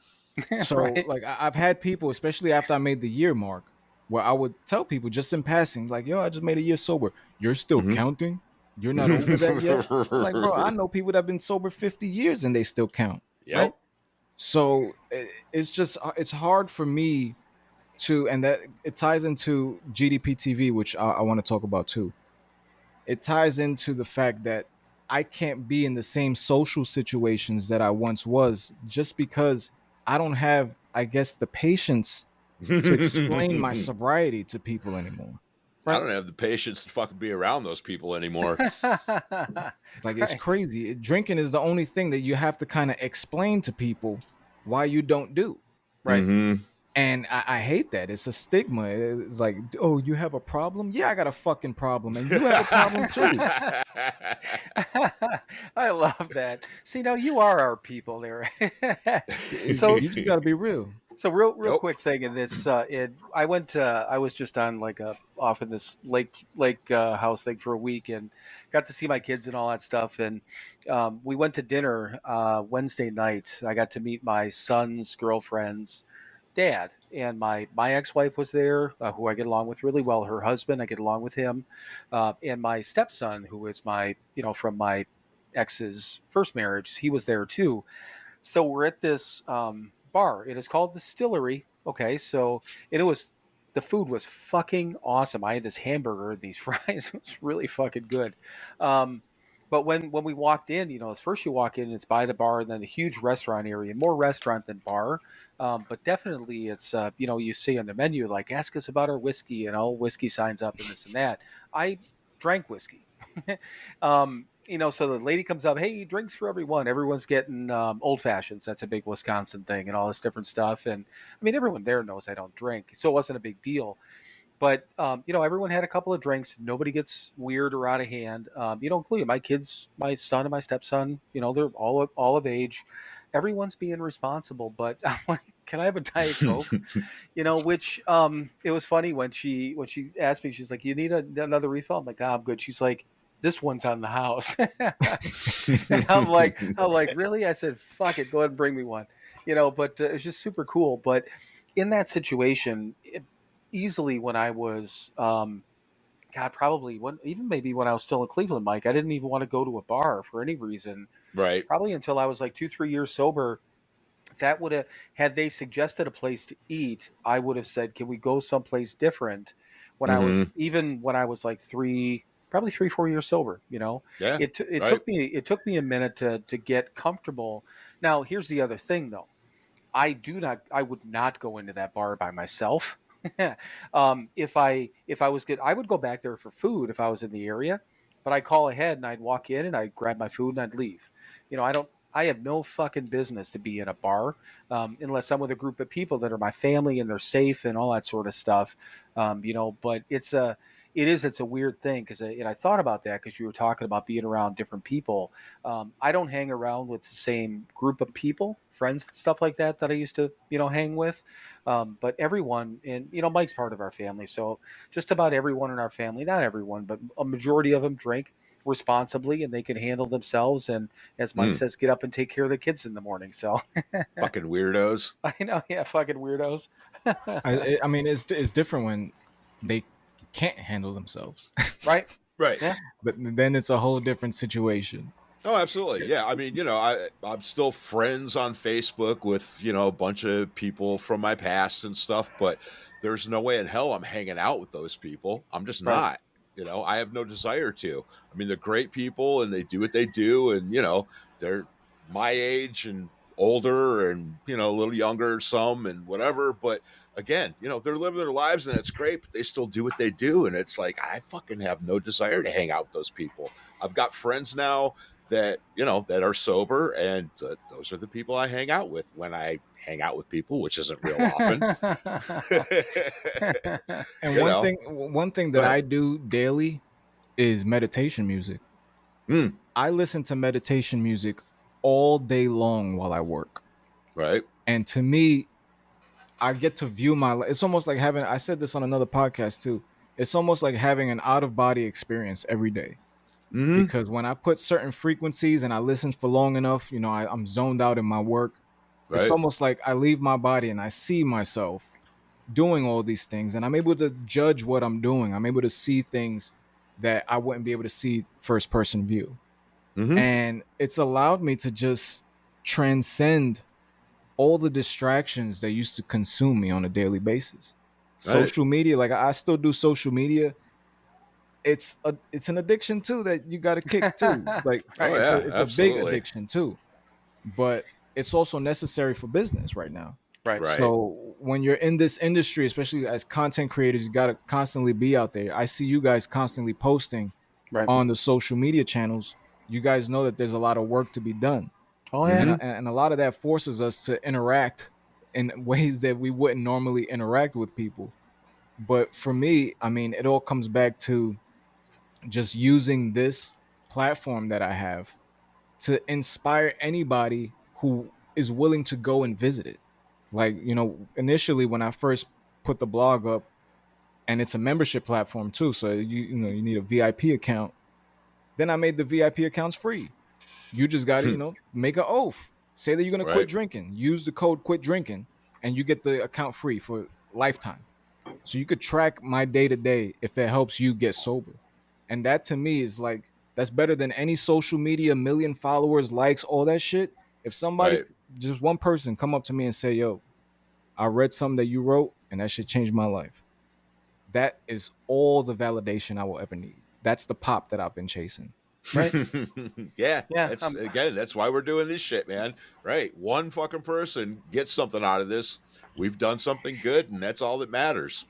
So Right. like I've had people, especially after I made the year mark, where I would tell people just in passing, like, yo, I just made a year sober. You're still Mhm. counting? You're not over that yet? I'm like, bro, I know people that have been sober 50 years and they still count. Yep. So it's hard for me to, and that it ties into GDP TV, which I want to talk about too. It ties into the fact that I can't be in the same social situations that I once was, just because I don't have, I guess, the patience to explain my sobriety to people anymore. I Right. don't have the patience to fucking be around those people anymore. It's like, it's Right. crazy. Drinking is the only thing that you have to kind of explain to people why you don't do. Right. And I hate that. It's a stigma. It's like, oh, you have a problem? Yeah, I got a fucking problem. And you have a problem too. I love that. See, now you are our people there. So, You just got to be real. so real Yep. quick thing in this, I was just on like off in this lake house thing for a week and got to see my kids and all that stuff. And we went to dinner Wednesday night. I got to meet my son's girlfriend's dad, and my ex-wife was there, who I get along with really well. Her husband, I get along with him, and my stepson, who is my, from my ex's first marriage, he was there too. So we're at this bar. It is called Distillery. Okay, so and it was the food was fucking awesome. I had this hamburger, these fries. It was really fucking good. Um, but when we walked in, it's first you walk in, it's by the bar, and then the huge restaurant area, more restaurant than bar. But definitely, it's you see on the menu like ask us about our whiskey, and all whiskey signs up and this and that. I drank whiskey. So the lady comes up, hey, drinks for everyone. Everyone's getting old fashions. That's a big Wisconsin thing, and all this different stuff. And I mean, everyone there knows I don't drink, so it wasn't a big deal. But everyone had a couple of drinks. Nobody gets weird or out of hand. Including my kids, my son and my stepson. They're all of age. Everyone's being responsible. But I'm like, can I have a Diet Coke? Which it was funny when she asked me. She's like, you need another refill? I'm like, I'm good. She's like, this one's on the house. And I'm like, really? I said, fuck it, go ahead and bring me one. But it's just super cool. But in that situation, easily when I was, God, probably even maybe when I was still in Cleveland, Mike, I didn't even want to go to a bar for any reason. Right. Probably until I was like 2-3 years sober. That would have, had they suggested a place to eat, I would have said, can we go someplace different? When I was like probably 3-4 years sober, Yeah. it took me a minute to get comfortable. Now, here's the other thing though. I would not go into that bar by myself. If I was good, I would go back there for food if I was in the area, but I'd call ahead and I'd walk in and I'd grab my food and I'd leave. I have no fucking business to be in a bar unless I'm with a group of people that are my family and they're safe and all that sort of stuff. But it's a weird thing because I thought about that because you were talking about being around different people. I don't hang around with the same group of people, friends, and stuff like that I used to hang with. But everyone, and Mike's part of our family, so just about everyone in our family, not everyone, but a majority of them drink responsibly and they can handle themselves, and as Mike says, get up and take care of the kids in the morning. So Fucking weirdos. I know, yeah, fucking weirdos. I mean, it's different when they can't handle themselves. Right. Yeah. But then it's a whole different situation. Oh, absolutely. Yeah. I mean, I'm still friends on Facebook with, a bunch of people from my past and stuff, but there's no way in hell I'm hanging out with those people. I'm just not. I have no desire to. I mean, they're great people and they do what they do, and they're my age and older and a little younger some and whatever, but again, they're living their lives and it's great, but they still do what they do, and it's like I fucking have no desire to hang out with those people. I've got friends now that that are sober, and those are the people I hang out with when I hang out with people, which isn't real often. And one thing that I do daily is meditation music. I listen to meditation music all day long while I work. Right. And to me, I get to view my life. It's almost like I said this on another podcast too. It's almost like having an out of body experience every day. Because when I put certain frequencies and I listen for long enough, I'm zoned out in my work. Right. It's almost like I leave my body and I see myself doing all these things, and I'm able to judge what I'm doing. I'm able to see things that I wouldn't be able to see first person view. And it's allowed me to just transcend all the distractions that used to consume me on a daily basis. Right. Social media, like I still do social media, it's an addiction too that you got to kick too. Like Oh Right. yeah, it's a big absolutely. addiction too, but it's also necessary for business right now. Right. Right. So when you're in this industry, especially as content creators, you got to constantly be out there. I see you guys constantly posting Right. on the social media channels. You guys know that there's a lot of work to be done, Oh yeah. Mhm. and a lot of that forces us to interact in ways that we wouldn't normally interact with people. But for me, I mean, it all comes back to just using this platform that I have to inspire anybody who is willing to go and visit it. Like, initially when I first put the blog up, and it's a membership platform too, so you need a VIP account. Then I made the VIP accounts free. You just got to, make an oath. Say that you're going to quit Right. drinking. Use the code quit drinking and you get the account free for lifetime. So you could track my day to day if it helps you get sober. And that to me is like that's better than any social media, million followers, likes, all that shit. If somebody, Right. just one person, come up to me and say, "Yo, I read something that you wrote, and that shit changed my life." That is all the validation I will ever need. That's the pop that I've been chasing. Right. Yeah, Yeah. that's why we're doing this shit, man. Right. One fucking person gets something out of this. We've done something good, and that's all that matters.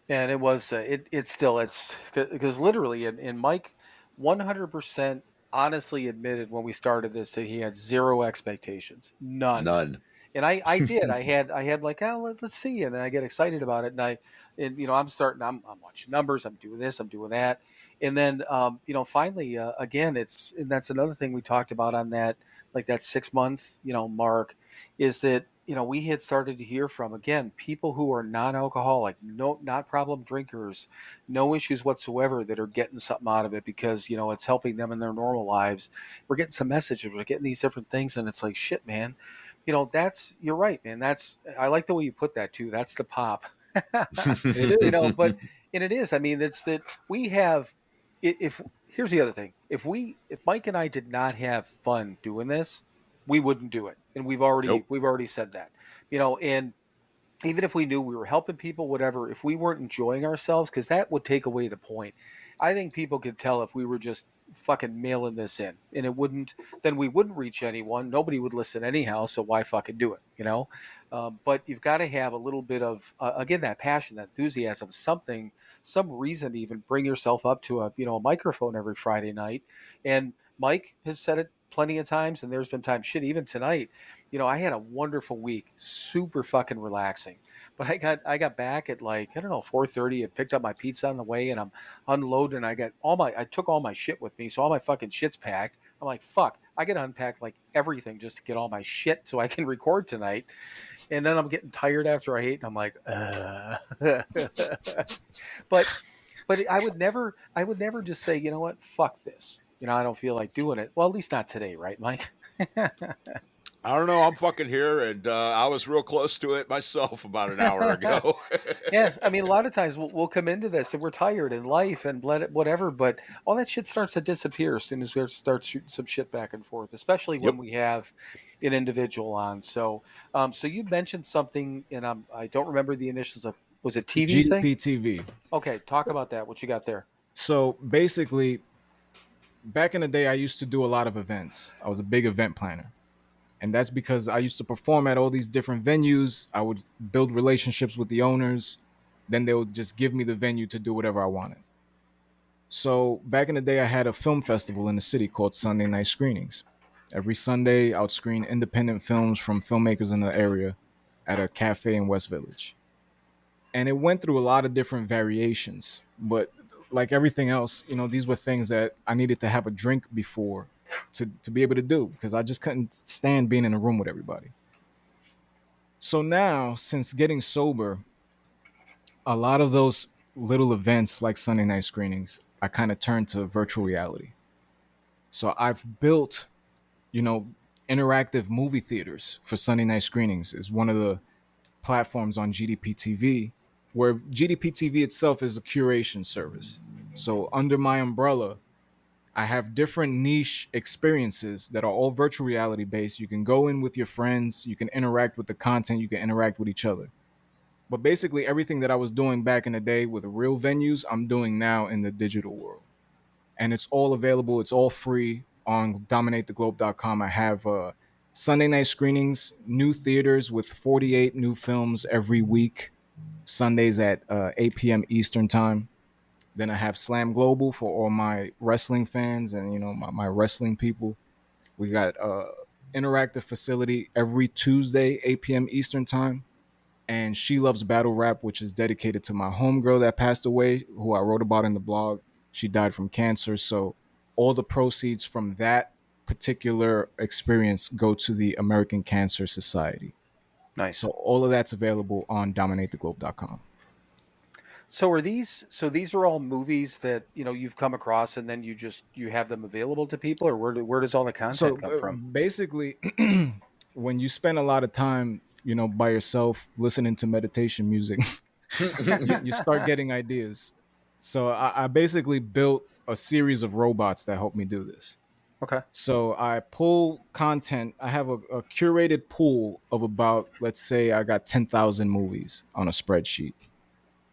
And it was it's still it's because literally and Mike 100% honestly admitted when we started this that he had zero expectations, none. None. And I did. I had like, oh, let's see, and then I get excited about it, and I'm watching numbers, I'm doing this, I'm doing that, and then finally again, and that's another thing we talked about on that, like that 6 month mark, is that we had started to hear from again people who are non-alcoholic, no, not problem drinkers, no issues whatsoever, that are getting something out of it because it's helping them in their normal lives. We're getting some messages, we're getting these different things, and it's like, shit, man, that's, you're right, man. I like the way you put that too. That's the pop. It is. But and it is. I mean, it's that we have. If here's the other thing, if Mike and I did not have fun doing this, we wouldn't do it, and Nope. we've already said that, and even if we knew we were helping people, whatever, if we weren't enjoying ourselves, because that would take away the point. I think people could tell if we were just fucking mailing this in, and it wouldn't, then we wouldn't reach anyone. Nobody would listen anyhow. So why fucking do it? But you've got to have a little bit of, again, that passion, that enthusiasm, something, some reason to even bring yourself up to a microphone every Friday night. And Mike has said it plenty of times, and there's been times, shit, even tonight, I had a wonderful week, super fucking relaxing. But I got back at like, I don't know, 4:30, and picked up my pizza on the way, and I'm unloading. I took all my shit with me, so all my fucking shit's packed. I'm like, fuck, I got to unpack like everything just to get all my shit so I can record tonight. And then I'm getting tired after I ate, and I'm like, but I would never just say, you know what, fuck this. I don't feel like doing it. Well, at least not today, right, Mike? I don't know. I'm fucking here, and I was real close to it myself about an hour ago. Yeah, I mean, a lot of times we'll come into this and we're tired in life and let it, whatever, but all that shit starts to disappear as soon as we start shooting some shit back and forth, especially when Yep. we have an individual on. So you mentioned something, and I don't remember the initials of, was it TV thing? GDP TV. Okay, talk about that. What you got there? So basically, back in the day, I used to do a lot of events. I was a big event planner. And that's because I used to perform at all these different venues. I would build relationships with the owners. Then they would just give me the venue to do whatever I wanted. So back in the day, I had a film festival in the city called Sunday Night Screenings. Every Sunday, I would screen independent films from filmmakers in the area at a cafe in West Village. And it went through a lot of different variations. But like everything else, these were things that I needed to have a drink before to be able to do because I just couldn't stand being in a room with everybody. So now, since getting sober, a lot of those little events like Sunday night screenings, I kind of turned to virtual reality. So I've built, you know, interactive movie theaters for Sunday night screenings is one of the platforms on GDP TV, where GDP TV itself is a curation service. So under my umbrella, I have different niche experiences that are all virtual reality based. You can go in with your friends, you can interact with the content, you can interact with each other. But basically, everything that I was doing back in the day with real venues, I'm doing now in the digital world. And it's all available. It's all free on dominatheglobe.com. I have Sunday night screenings, new theaters with 48 new films every week, Sundays at 8 p.m. Eastern time. Then I have Slam Global for all my wrestling fans and, you know, my wrestling people. We got interactive facility every Tuesday, 8 p.m. Eastern time. And She Loves Battle Rap, which is dedicated to my homegirl that passed away, who I wrote about in the blog. She died from cancer. So all the proceeds from that particular experience go to the American Cancer Society. Nice. So all of that's available on dominatheglobe.com. So these are all movies that, you know, you've come across and then you have them available to people, or where does all the content So come from? basically, when you spend a lot of time, you know, by yourself listening to meditation music, you start getting ideas. So I basically built a series of robots that help me do this. Okay. So I pull content. I have a curated pool of about, let's say, I got 10,000 movies on a spreadsheet.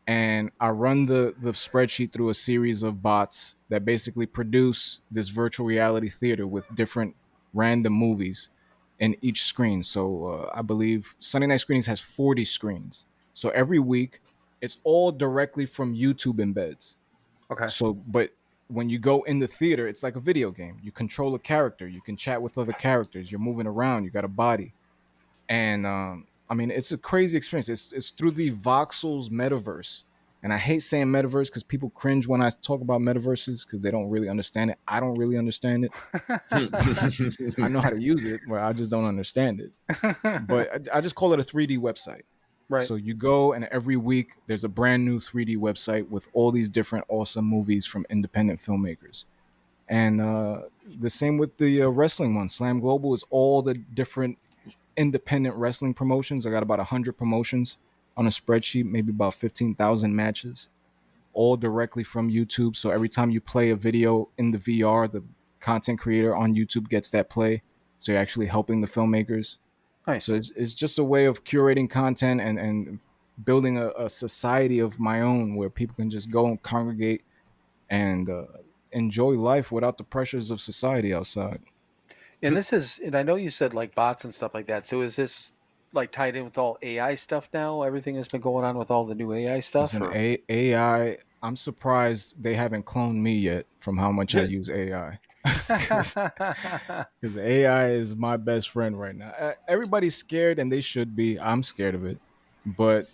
And I run the spreadsheet through a series of bots that basically produce this virtual reality theater with different random movies in each screen. So I believe Sunday Night Screenings has 40 screens. So every week, it's all directly from YouTube embeds. Okay. So, but when you go in the theater, it's like a video game. You control a character. You can chat with other characters. You're moving around. You got a body, and I mean, it's a crazy experience. It's through the Voxels metaverse, and I hate saying metaverse because people cringe when I talk about metaverses because they don't really understand it. I don't really understand it. I know how to use it, but I just don't understand it. But I just call it a 3D website. Right. So you go, and every week there's a brand new 3D website with all these different awesome movies from independent filmmakers. And the same with the wrestling one. Slam Global is all the different independent wrestling promotions. I got about 100 promotions on a spreadsheet, maybe about 15,000 matches, all directly from YouTube. So every time you play a video in the VR, the content creator on YouTube gets that play. So you're actually helping the filmmakers. Nice. So it's just a way of curating content and building a society of my own where people can just go and congregate and enjoy life without the pressures of society outside. And I know you said like bots and stuff like that. So is this like tied in with all AI stuff now? Everything that's been going on with all the new AI As stuff, an or AI, I'm surprised they haven't cloned me yet from how much I use AI. Because AI is my best friend right now. Everybody's scared, and they should be. I'm scared of it, but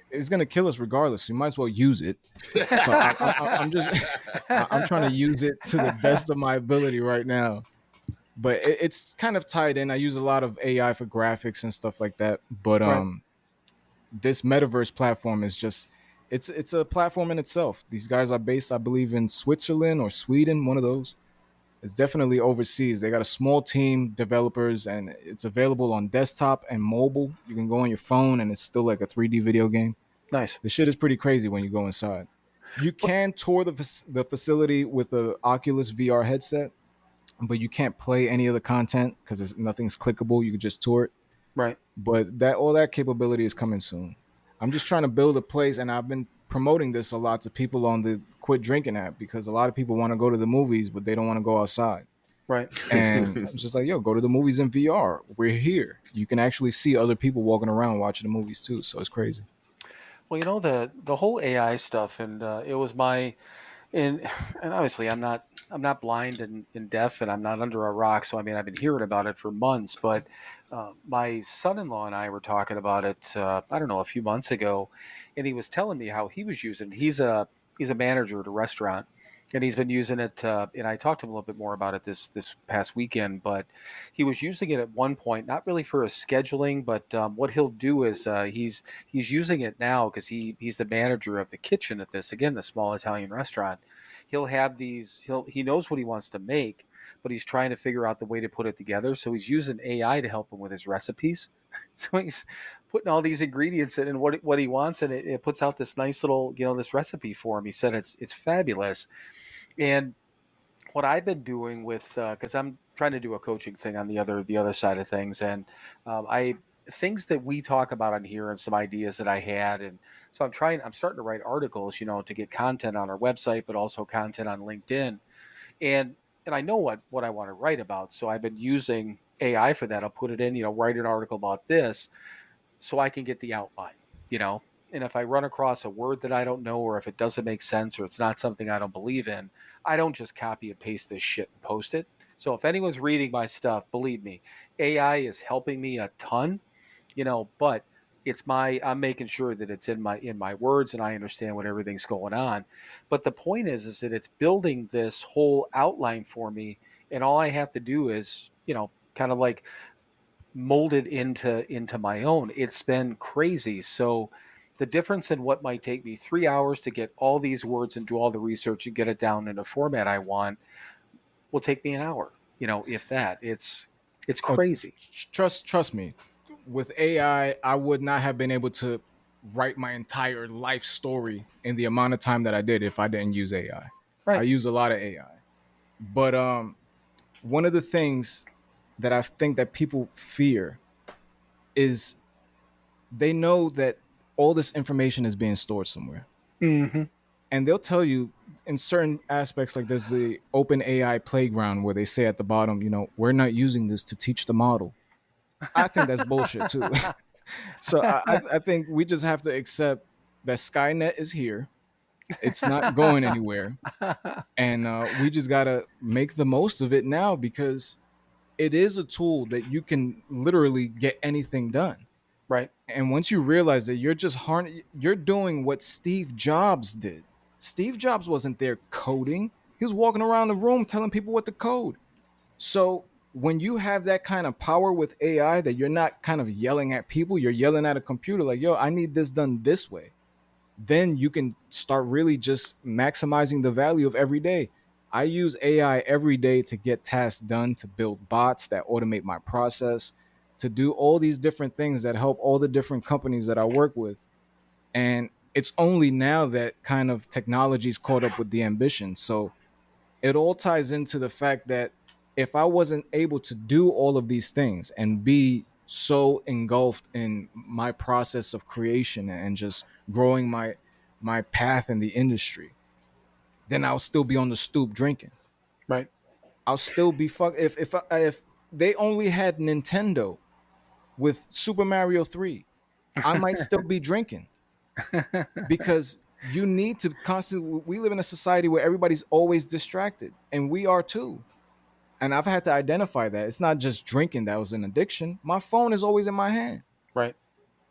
it's gonna kill us regardless. You might as well use it. So I'm just I'm trying to use it to the best of my ability right now. But it's kind of tied in. I use a lot of AI for graphics and stuff like that. But right? this metaverse platform is just it's a platform in itself. These guys are based, I believe, in Switzerland or Sweden, one of those. It's definitely overseas. They got a small team, developers, and it's available on desktop and mobile. You can go on your phone, and it's still like a 3D video game. Nice. The shit is pretty crazy when you go inside. You can tour the facility with a Oculus VR headset, but you can't play any of the content because nothing's clickable. You can just tour it. Right. But that all that capability is coming soon. I'm just trying to build a place, and I've been promoting this a lot to people on the Quit Drinking app because a lot of people want to go to the movies, but they don't want to go outside. Right. And I'm just like, yo, go to the movies in VR. We're here. You can actually see other people walking around watching the movies too. So it's crazy. Well, you know, the whole AI stuff, and it was my and and obviously I'm not blind and deaf, and I'm not under a rock. So I mean, I've been hearing about it for months. But my son-in-law and I were talking about it. I don't know, a few months ago, and he was telling me how he was using. He's a manager at a restaurant, and he's been using it. And I talked to him a little bit more about it this past weekend. But he was using it at one point, not really for his scheduling, but what he'll do is he's using it now because he's the manager of the kitchen at this, again, the small Italian restaurant. He'll have these. He knows what he wants to make, but he's trying to figure out the way to put it together. So he's using AI to help him with his recipes. So he's putting all these ingredients in and what he wants, and it puts out this nice little, this recipe for him. He said it's fabulous. And what I've been doing with, because I'm trying to do a coaching thing on the other side of things, and I things that we talk about on here and some ideas that I had. And so I'm starting to write articles, to get content on our website, but also content on LinkedIn. And, and I know what I want to write about. So I've been using AI for that. I'll put it in, write an article about this so I can get the outline, you know. And if I run across a word that I don't know, or if it doesn't make sense, or it's not something I don't believe in, I don't just copy and paste this shit and post it. So if anyone's reading my stuff, believe me, AI is helping me a ton, but I'm making sure that it's in my words and I understand what everything's going on. But the point is that it's building this whole outline for me, and all I have to do is, kind of like mold it into my own. It's been crazy. So the difference in what might take me 3 hours to get all these words and do all the research and get it down in a format I want will take me an hour, if that. It's Oh, crazy. trust me. With AI, I would not have been able to write my entire life story in the amount of time that I did if I didn't use AI. I Right. use a lot of AI. But one of the things that I think that people fear is they know that all this information is being stored somewhere. Mm-hmm. And they'll tell you in certain aspects, like there's the open AI playground where they say at the bottom, we're not using this to teach the model. I think that's bullshit too. So I think we just have to accept that Skynet is here. It's not going anywhere. And we just got to make the most of it now because it is a tool that you can literally get anything done. Right. And once you realize that you're doing what Steve Jobs did. Steve Jobs wasn't there coding. He was walking around the room telling people what to code. So when you have that kind of power with AI that you're not kind of yelling at people, you're yelling at a computer like, yo, I need this done this way. Then you can start really just maximizing the value of every day. I use AI every day to get tasks done, to build bots that automate my process, to do all these different things that help all the different companies that I work with. And it's only now that kind of technology's caught up with the ambition. So it all ties into the fact that if I wasn't able to do all of these things and be so engulfed in my process of creation and just growing my path in the industry, then I'll still be on the stoop drinking. Right. I'll still be if they only had Nintendo with Super Mario 3, I might still be drinking because you need to constantly we live in a society where everybody's always distracted and we are too. And I've had to identify that it's not just drinking that was an addiction. My phone is always in my hand. Right.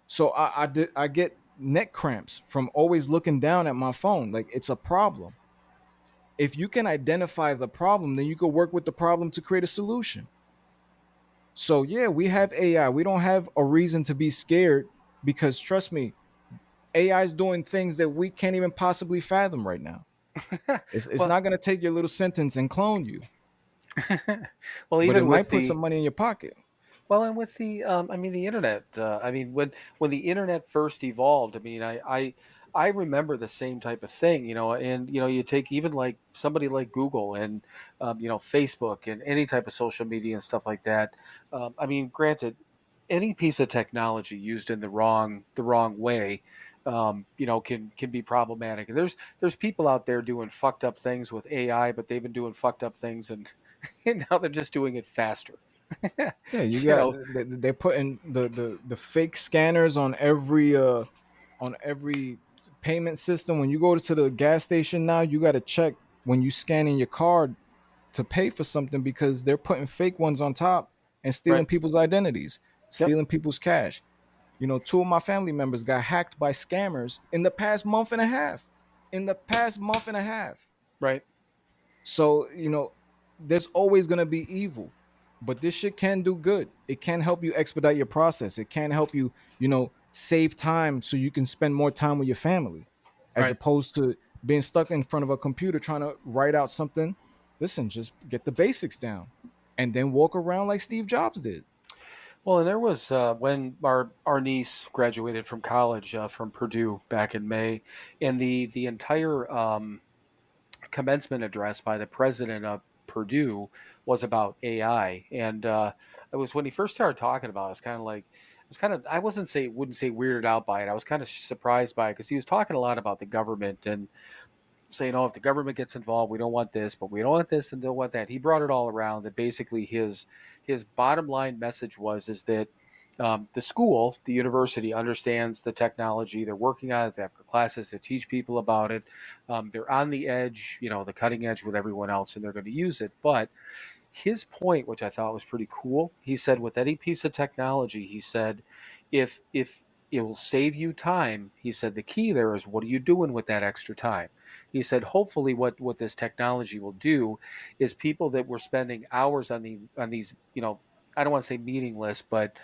So I get neck cramps from always looking down at my phone. Like it's a problem. If you can identify the problem, then you can work with the problem to create a solution. So yeah, we have AI. We don't have a reason to be scared because trust me, AI is doing things that we can't even possibly fathom right now. It's Well, not going to take your little sentence and clone you, well, but it even with might put some the money in your pocket. Well, and with the internet. When the internet first evolved, I remember the same type of thing, and you take even like somebody like Google and Facebook and any type of social media and stuff like that. Granted, any piece of technology used in the wrong way, can be problematic. And there's people out there doing fucked up things with AI, but they've been doing fucked up things and and now they're just doing it faster. Yeah, you you got know, they're putting the fake scanners on every payment system. When you go to the gas station now, you got to check when you scanning your card to pay for something because they're putting fake ones on top and stealing right. people's identities, Yep. stealing people's cash. Two of my family members got hacked by scammers in the past month and a half. In the past month and a half. Right. So, there's always going to be evil, but this shit can do good. It can help you expedite your process. It can help you, save time so you can spend more time with your family as Right. opposed to being stuck in front of a computer trying to write out something. Listen, just get the basics down and then walk around like Steve Jobs did. Well, and there was when our niece graduated from college from Purdue back in May, and the entire commencement address by the president of Purdue was about AI, and it was when he first started talking about it, it's kind of like. was kind of, I wouldn't say weirded out by it. I was kind of surprised by it because he was talking a lot about the government and saying, "Oh, if the government gets involved, we don't want this, but we don't want this and don't want that." He brought it all around. That basically his bottom line message was is that the school, the university, understands the technology. They're working on it. They have classes that teach people about it. They're on the edge, the cutting edge with everyone else, and they're going to use it. But his point, which I thought was pretty cool, he said, with any piece of technology, he said, if it will save you time, he said the key there is what are you doing with that extra time? He said hopefully what this technology will do is people that were spending hours on these, I don't want to say meaningless, but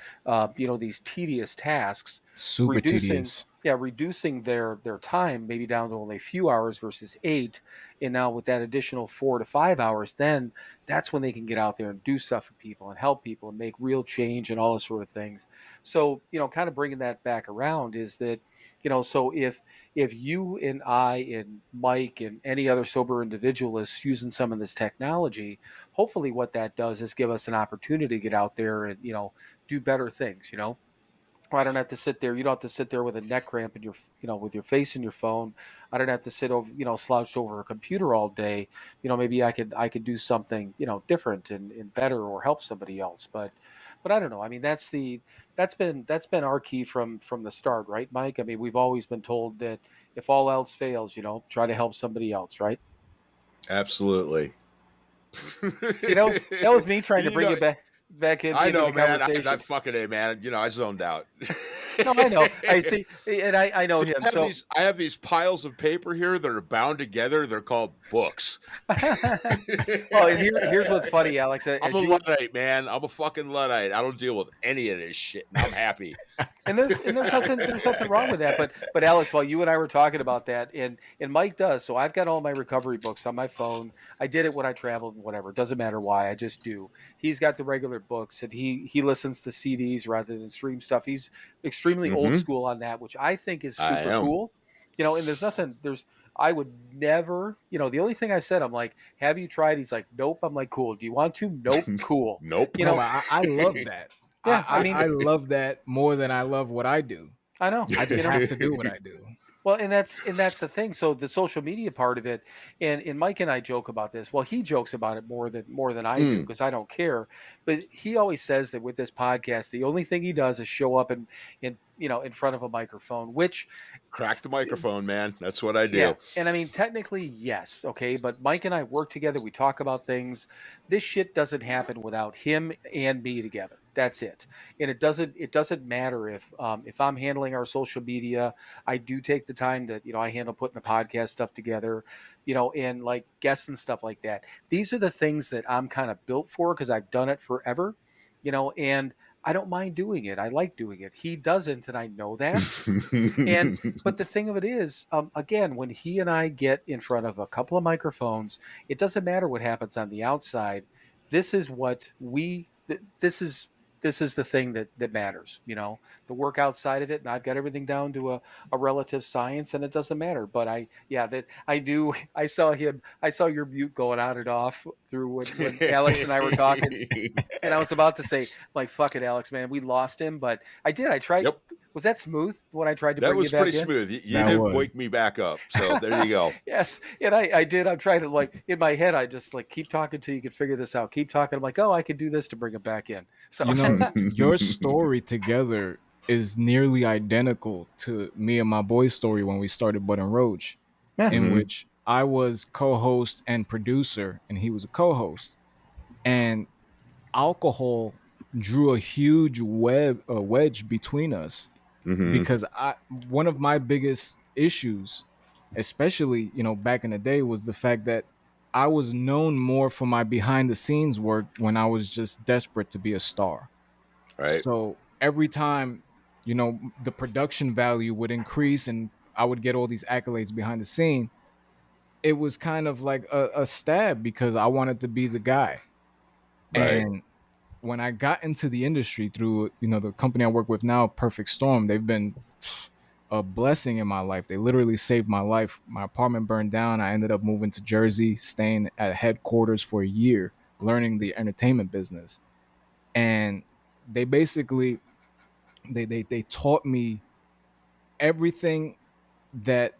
these tedious tasks, Super reducing tedious. reducing their time maybe down to only a few hours versus 8, and now with that additional 4 to 5 hours, then that's when they can get out there and do stuff for people and help people and make real change and all those sort of things. So kind of bringing that back around is that so if you and I and Mike and any other sober individualists using some of this technology, hopefully what that does is give us an opportunity to get out there and do better things. I don't have to sit there. You don't have to sit there with a neck cramp in your, with your face in your phone. I don't have to sit over, slouched over a computer all day. Maybe I could do something, different and better or help somebody else. But I don't know. I mean, that's been our key from the start, right, Mike? I mean, we've always been told that if all else fails, try to help somebody else, right? Absolutely. See, that was me trying to bring you back I into know, the man. conversation. I fucking A, man. I zoned out. No, I know. I see, and I know him. I have these piles of paper here that are bound together. They're called books. Well, and here's what's funny, Alex. I'm a Luddite, man. I'm a fucking Luddite. I don't deal with any of this shit, and I'm happy. And there's nothing wrong with that. But Alex, while you and I were talking about that, and Mike does, so I've got all my recovery books on my phone. I did it when I traveled and whatever. It doesn't matter why. I just do. He's got the regular books, and he listens to CDs rather than stream stuff. He's extremely old school on that, which I think is super cool. And I would never, the only thing I said, I'm like, have you tried? He's like, nope. I'm like, cool. Do you want to? Nope. Cool. Nope. I love that. Yeah, I love that more than I love what I do. I know. I just have to do what I do. Well, and that's the thing. So the social media part of it, and Mike and I joke about this. Well, he jokes about it more than I do because I don't care. But he always says that with this podcast, the only thing he does is show up in front of a microphone, which crack the microphone, man. That's what I do. Yeah. And I mean, technically, yes, okay. But Mike and I work together. We talk about things. This shit doesn't happen without him and me together. That's it. And it doesn't matter if I'm handling our social media. I do take the time to, I handle putting the podcast stuff together, and like guests and stuff like that. These are the things that I'm kind of built for because I've done it forever, and I don't mind doing it. I like doing it. He doesn't, and I know that. But the thing of it is, again, when he and I get in front of a couple of microphones, it doesn't matter what happens on the outside. This is what this is the thing that matters, the work outside of it. And I've got everything down to a relative science, and it doesn't matter. But I saw your mute going on and off through when Alex and I were talking. And I was about to say, like, fuck it, Alex, man, we lost him. But I tried. Yep. Was that smooth when I tried to bring you back in? That was pretty smooth. You didn't wake me back up. So there you go. Yes. And I did. I'm trying to, like, in my head, I just like keep talking till you can figure this out. Keep talking. I'm like, oh, I could do this to bring him back in. So your story together is nearly identical to me and my boy's story when we started Bud and Roach, in which I was co-host and producer, and he was a co-host. And alcohol drew a huge wedge between us. Because one of my biggest issues, especially back in the day, was the fact that I was known more for my behind the scenes work when I was just desperate to be a star. Right. So every time the production value would increase and I would get all these accolades behind the scene, it was kind of like a stab because I wanted to be the guy. Right. And when I got into the industry through, the company I work with now, Perfect Storm, they've been a blessing in my life. They literally saved my life. My apartment burned down. I ended up moving to Jersey, staying at headquarters for a year, learning the entertainment business. And they basically, They taught me everything that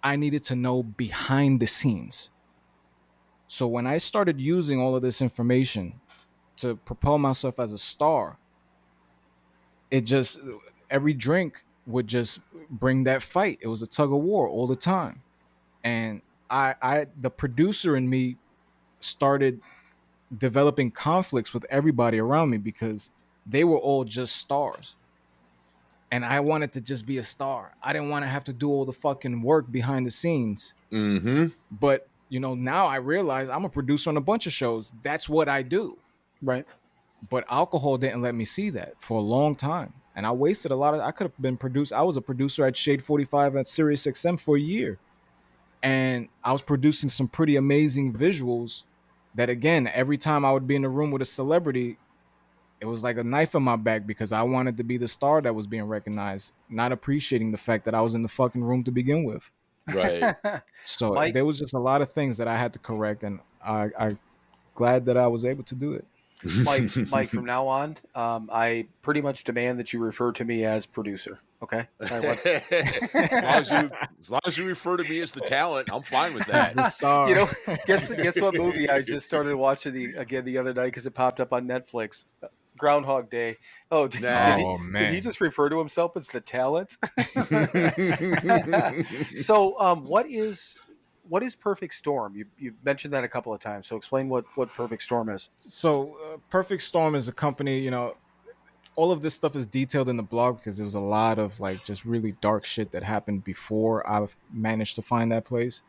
I needed to know behind the scenes. So when I started using all of this information to propel myself as a star, it just every drink would just bring that fight. It was a tug of war all the time. And I the producer in me started developing conflicts with everybody around me because they were all just stars. And I wanted to just be a star. I didn't want to have to do all the fucking work behind the scenes. Mm-hmm. But, now I realize I'm a producer on a bunch of shows. That's what I do. Right. But alcohol didn't let me see that for a long time. And I wasted I could have been produced. I was a producer at Shade 45 at Sirius XM for a year. And I was producing some pretty amazing visuals that, again, every time I would be in a room with a celebrity, it was like a knife in my back because I wanted to be the star that was being recognized, not appreciating the fact that I was in the fucking room to begin with. Right. So Mike, there was just a lot of things that I had to correct, and I glad that I was able to do it. Mike, from now on, I pretty much demand that you refer to me as producer. Okay. as long as you refer to me as the talent, I'm fine with that. The star. Guess what movie I just started watching the other night because it popped up on Netflix. Groundhog Day. Oh, did he just refer to himself as the talent? So, what is Perfect Storm? You mentioned that a couple of times. So explain what Perfect Storm is. So Perfect Storm is a company. All of this stuff is detailed in the blog because there was a lot of like just really dark shit that happened before I've managed to find that place.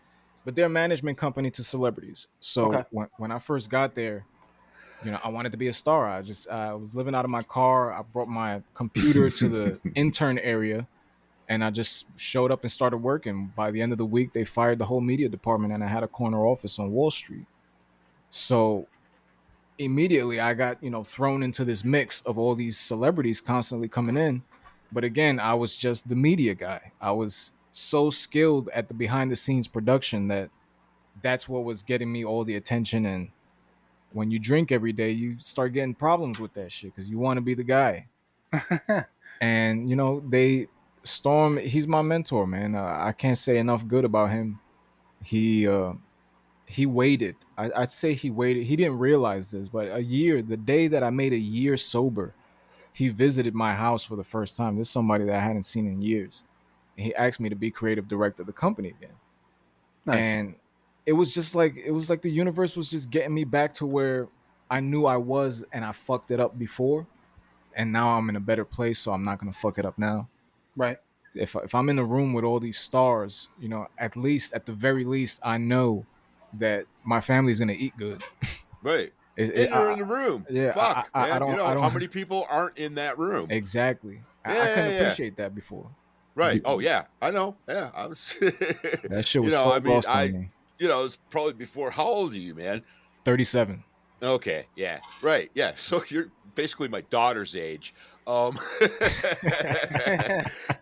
But they're a management company to celebrities. So Okay. when I first got there, I wanted to be a star. I was living out of my car. I brought my computer to the intern area, and I just showed up and started working. By the end of the week, they fired the whole media department, and I had a corner office on Wall Street. So immediately I got, thrown into this mix of all these celebrities constantly coming in. But again, I was just the media guy. I was so skilled at the behind the scenes production that's what was getting me all the attention. And when you drink every day, you start getting problems with that shit because you want to be the guy. And Storm, he's my mentor, man. I can't say enough good about him. He waited. I'd say he waited. He didn't realize this, but the day that I made a year sober, he visited my house for the first time. This is somebody that I hadn't seen in years. And he asked me to be creative director of the company again. Nice. And it was like the universe was just getting me back to where I knew I was, and I fucked it up before. And now I'm in a better place, so I'm not gonna fuck it up now. Right. If I'm in the room with all these stars, at the very least, I know that my family's gonna eat good. Right. And you're in the room. Yeah. Fuck, man. I don't. How many people aren't in that room? Exactly. I couldn't appreciate that before. Right. Oh yeah, I know. Yeah, I was. That shit was so lost on me. It's probably before. How old are you, man? 37. Okay. Yeah. Right. Yeah. So you're basically my daughter's age. Yeah,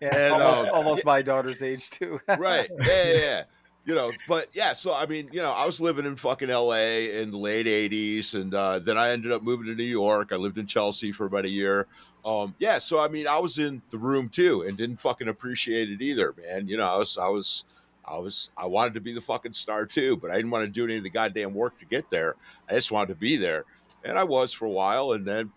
and, almost my daughter's age too. Right. Yeah. But yeah, so I mean, I was living in fucking LA in the late 80s, and then I ended up moving to New York. I lived in Chelsea for about a year. Yeah, so I mean, I was in the room too and didn't fucking appreciate it either, man. I wanted to be the fucking star too, but I didn't want to do any of the goddamn work to get there. I just wanted to be there. And I was for a while, and then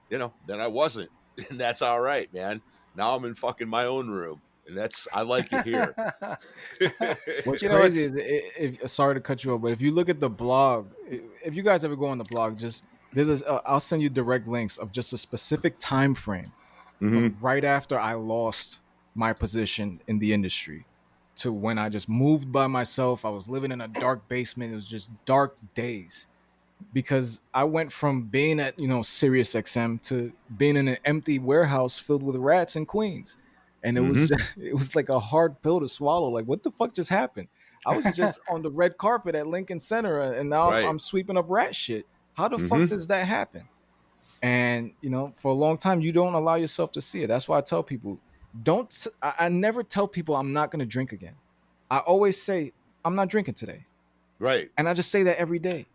I wasn't. And that's all right, man. Now I'm in fucking my own room. And I like it here. What's crazy is, sorry to cut you off, but if you look at the blog, if you guys ever go on the blog, I'll send you direct links of just a specific time frame from right after I lost my position in the industry to when I just moved by myself. I was living in a dark basement. It was just dark days because I went from being at, Sirius XM to being in an empty warehouse filled with rats in Queens. And it was like a hard pill to swallow. Like, what the fuck just happened? I was just on the red carpet at Lincoln Center, and now I'm sweeping up rat shit. How the fuck does that happen? And, for a long time, you don't allow yourself to see it. That's why I tell people, I never tell people I'm not going to drink again. I always say, I'm not drinking today. Right. And I just say that every day.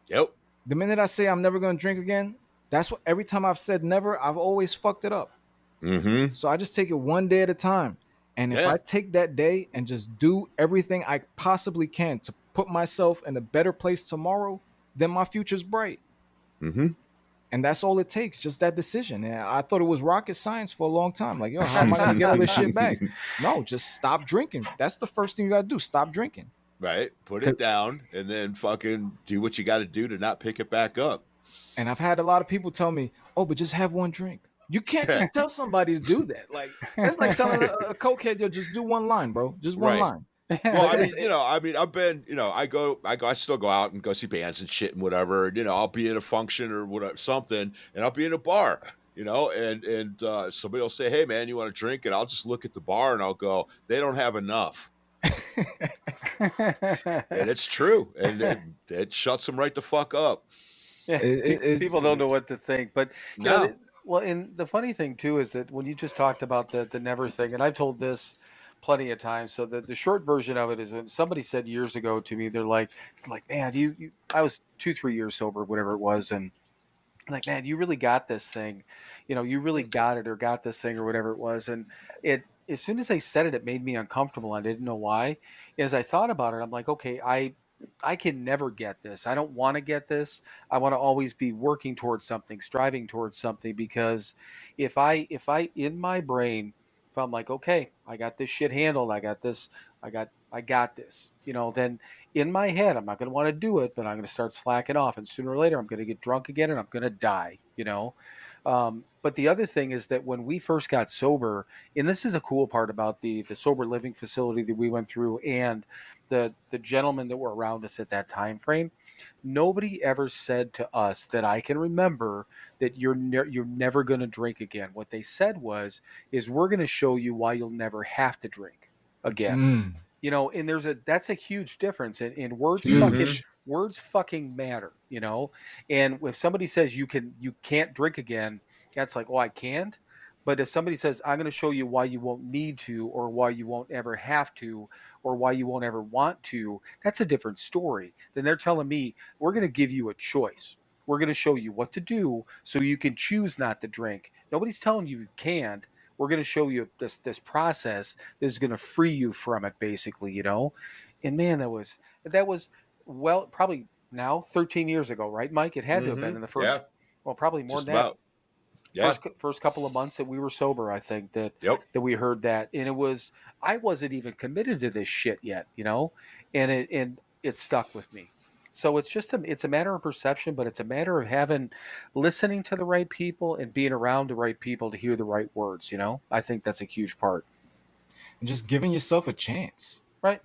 Yep. The minute I say I'm never going to drink again, that's what every time I've said never, I've always fucked it up. Mm-hmm. So I just take it one day at a time. And if Yeah. I take that day and just do everything I possibly can to put myself in a better place tomorrow, then my future's bright. Mm-hmm. And that's all it takes, just that decision. And I thought it was rocket science for a long time. Like, yo, how am I going to get all this shit back? No, just stop drinking. That's the first thing you got to do. Stop drinking. Right. Put it down and then fucking do what you got to do to not pick it back up. And I've had a lot of people tell me, oh, but just have one drink. You can't just tell somebody to do that. Like, that's like telling a cokehead, yo, just do one line, bro. Just one Right. line. Well, I mean, I've been, I still go out and go see bands and shit and whatever. And, I'll be at a function or whatever, something, and I'll be in a bar, and somebody will say, hey, man, you want a drink? And I'll just look at the bar and I'll go, they don't have enough. And it's true. And it shuts them right the fuck up. Yeah, people don't know what to think. But, No. well, and the funny thing, too, is that when you just talked about the never thing, and I've told this plenty of times. So the short version of it is when somebody said years ago to me, they're like, man, you I was 2-3 years sober, whatever it was. And like, man, you really got this thing, you really got it or got this thing or whatever it was. And as soon as they said it, it made me uncomfortable. I didn't know why. As I thought about it, I'm like, okay, I can never get this. I don't want to get this. I want to always be working towards something, striving towards something, because if I in my brain, if I'm like, okay, I got this shit handled, I got this, I got this, then in my head, I'm not going to want to do it, but I'm going to start slacking off. And sooner or later, I'm going to get drunk again and I'm going to die, But the other thing is that when we first got sober, and this is a cool part about the sober living facility that we went through and the gentlemen that were around us at that time frame, nobody ever said to us that I can remember that you're never going to drink again. What they said is we're going to show you why you'll never have to drink again. And that's a huge difference in words. Words fucking matter, and if somebody says you can't drink again, that's like, oh, I can't. But if somebody says, I'm going to show you why you won't need to, or why you won't ever have to, or why you won't ever want to, that's a different story. Then they're telling me, we're going to give you a choice. We're going to show you what to do so you can choose not to drink. Nobody's telling you can't. We're going to show you this process that is going to free you from it, basically, And man, that was well, probably now 13 years ago, right, Mike? It had to have been in the first, well, probably more Just than that. about. Yeah. First couple of months that we were sober, I think that we heard that, and I wasn't even committed to this shit yet, and it stuck with me. So it's a matter of perception, but it's a matter of listening to the right people and being around the right people to hear the right words. I think that's a huge part. And just giving yourself a chance, right?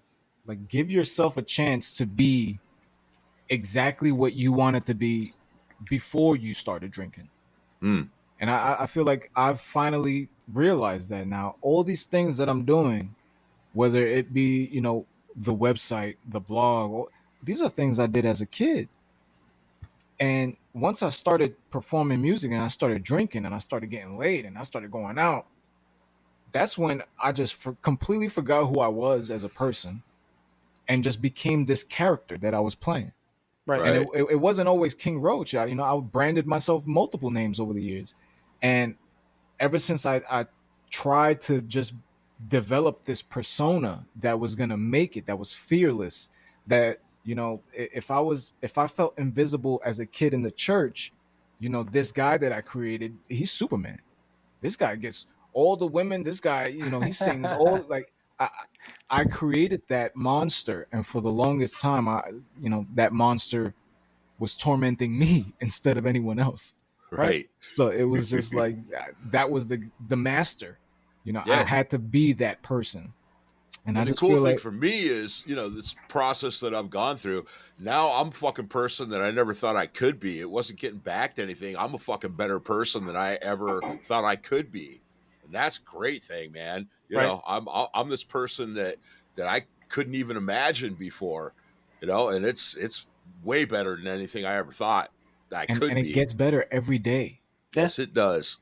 Like, give yourself a chance to be exactly what you wanted to be before you started drinking. And I feel like I've finally realized that now. All these things that I'm doing, whether it be, the website, the blog, these are things I did as a kid. And once I started performing music and I started drinking and I started getting laid and I started going out, that's when I just completely forgot who I was as a person and just became this character that I was playing. Right. And it wasn't always King Roach. I branded myself multiple names over the years. And ever since I tried to just develop this persona that was going to make it, that was fearless, that, if I felt invisible as a kid in the church, this guy that I created, he's Superman. This guy gets all the women. This guy, he sings all, like, I created that monster. And for the longest time, that monster was tormenting me instead of anyone else. Right. So it was just like, that was the master, I had to be that person. And I the just cool feel thing like, for me is, this process that I've gone through. Now I'm a fucking person that I never thought I could be. It wasn't getting back to anything. I'm a fucking better person than I ever thought I could be. And that's a great thing, man. I'm this person that I couldn't even imagine before, and it's way better than anything I ever thought I could be. And it gets better every day. Yes, it does.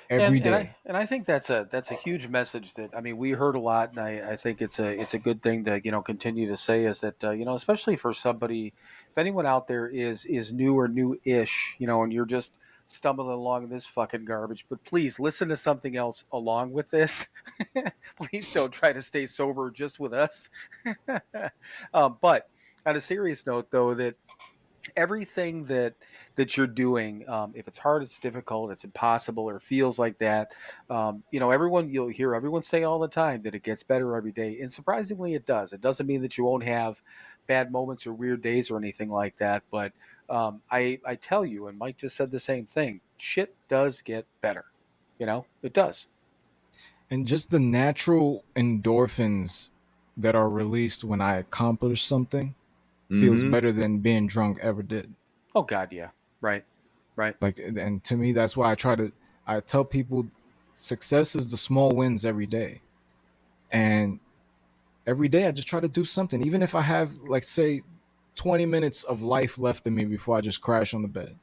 Every day. And I think that's a huge message that, we heard a lot, and I think it's a good thing to continue to say, is that especially for somebody, if anyone out there is new or new-ish, and you're just stumbling along this fucking garbage, but please listen to something else along with this. Please don't try to stay sober just with us. But on a serious note, though, that everything that you're doing, if it's hard, it's difficult, it's impossible, or feels like that, you'll hear everyone say all the time that it gets better every day, and surprisingly it does. It doesn't mean that you won't have bad moments or weird days or anything like that, but I tell you, and Mike just said the same thing, shit does get better. It does. And just the natural endorphins that are released when I accomplish something feels Mhm. better than being drunk ever did. Oh God, yeah. Right. Like, and to me, that's why I tell people success is the small wins every day. And every day I just try to do something, even if I have, like, say, 20 minutes of life left in me before I just crash on the bed.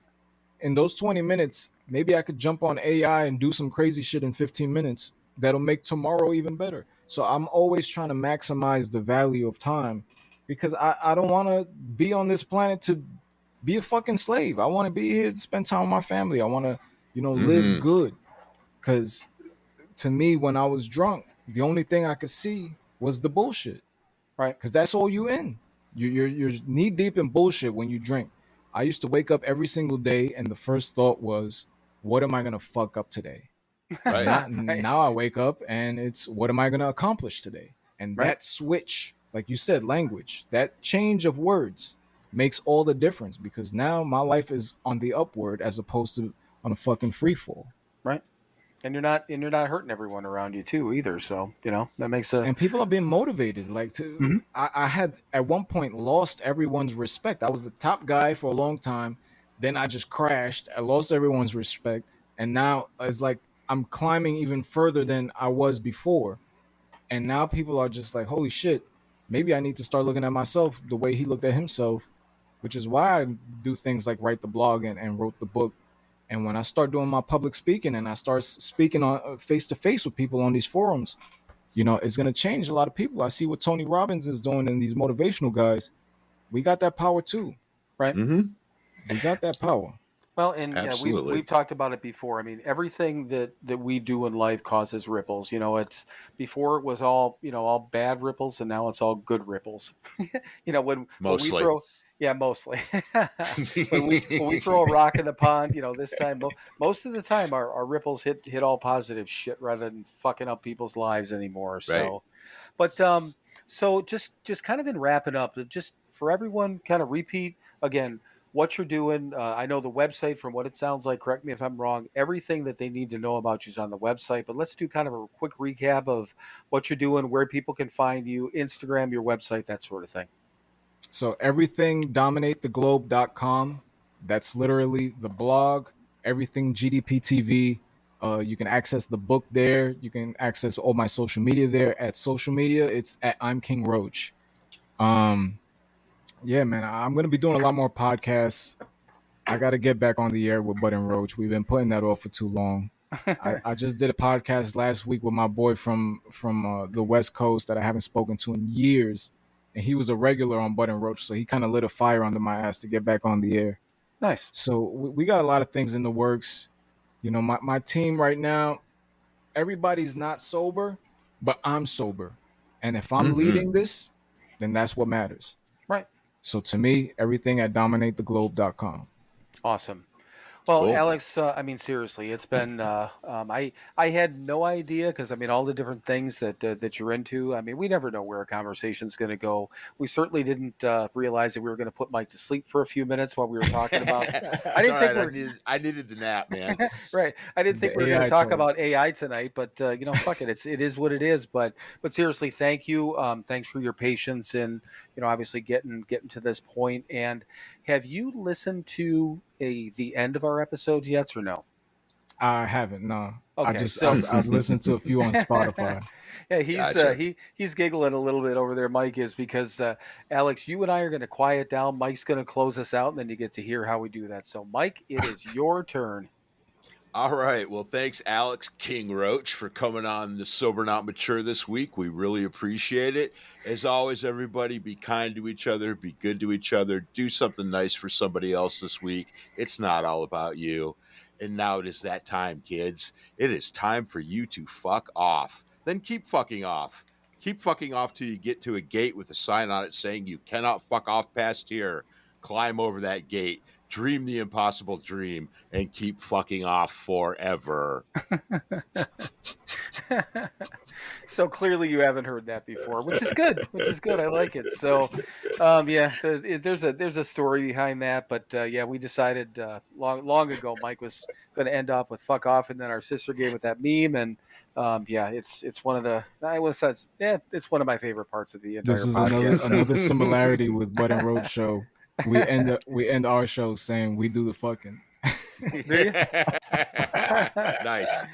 In those 20 minutes, maybe I could jump on AI and do some crazy shit in 15 minutes that'll make tomorrow even better. So I'm always trying to maximize the value of time, because I don't want to be on this planet to be a fucking slave. I want to be here to spend time with my family. I want to, live Mhm. good. Because to me, when I was drunk, the only thing I could see was the bullshit. Right. Because that's all you in. You're knee deep in bullshit when you drink. I used to wake up every single day, and the first thought was, "What am I gonna fuck up today?" And Right. Right. now I wake up, and it's, "What am I gonna accomplish today?" And Right. that switch, like you said, language, that change of words makes all the difference, because now my life is on the upward as opposed to on a fucking free fall. Right. And you're not hurting everyone around you too either. So that makes a. And people are being motivated. Like, Mhm. I had at one point lost everyone's respect. I was the top guy for a long time. Then I just crashed. I lost everyone's respect. And now it's like I'm climbing even further than I was before. And now people are just like, holy shit, maybe I need to start looking at myself the way he looked at himself, which is why I do things like write the blog and wrote the book. And when I start doing my public speaking and I start speaking on face to face with people on these forums, it's going to change a lot of people. I see what Tony Robbins is doing and these motivational guys. We got that power too. Right. Mhm. We got that power. Well, and yeah, we've Absolutely. we've talked about it before. I mean, everything that we do in life causes ripples. It's before it was all bad ripples, and now it's all good ripples. When we Mostly. throw, yeah, mostly. When we throw a rock in the pond, this time most of the time our ripples hit all positive shit rather than fucking up people's lives anymore. Right. So, but so just kind of in wrapping up, just for everyone, kind of repeat again what you're doing. I know the website, from what it sounds like, correct me if I'm wrong, everything that they need to know about you is on the website, but let's do kind of a quick recap of what you're doing, where people can find you, Instagram, your website, that sort of thing. So everything dominatheglobe.com. That's literally the blog, everything GDP TV. You can access the book there. You can access all my social media there. At social media, it's at I'm King Roach. Um, yeah, man, I'm gonna be doing a lot more podcasts. I got to get back on the air with Bud and Roach. We've been putting that off for too long. I just did a podcast last week with my boy from the West Coast that I haven't spoken to in years, and he was a regular on Bud and Roach, so he kind of lit a fire under my ass to get back on the air. Nice. So we got a lot of things in the works. My team right now, everybody's not sober, but I'm sober, and if I'm Mhm. leading this, then that's what matters. Right. So to me, everything at dominatheglobe.com. Awesome. Well, Cool. Alex, I mean, seriously, it's been. I had no idea, because I mean, all the different things that you're into. I mean, we never know where a conversation's going to go. We certainly didn't realize that we were going to put Mike to sleep for a few minutes while we were talking about. I It's didn't all think right. we're I needed the nap, man. right. I didn't think The we were going to AI talk talk. about AI tonight, but fuck it. It is what it is. But seriously, thank you. Thanks for your patience and obviously getting to this point. And have you listened to the end of our episodes yet, or no? I haven't. No, Okay, so I've listened to a few on Spotify. yeah, he's Gotcha. he's giggling a little bit over there. Mike is, because Alex, you and I are going to quiet down. Mike's going to close us out, and then you get to hear how we do that. So, Mike, it is your turn. All right. Well, thanks, Alex King Roach, for coming on the Sober Not Mature this week. We really appreciate it. As always, everybody, be kind to each other, be good to each other, do something nice for somebody else this week. It's not all about you. And now it is that time, kids. It is time for you to fuck off. Then keep fucking off. Keep fucking off till you get to a gate with a sign on it saying you cannot fuck off past here. Climb over that gate, dream the impossible dream, and keep fucking off forever. So clearly you haven't heard that before, which is good. I like it. So, there's a story behind that, but yeah, we decided long ago Mike was going to end up with "fuck off," and then our sister gave it that meme, and it's one of it's one of my favorite parts of the entire This is podcast. another similarity with Bud and Roach show. We end our show saying we do the fucking. Nice.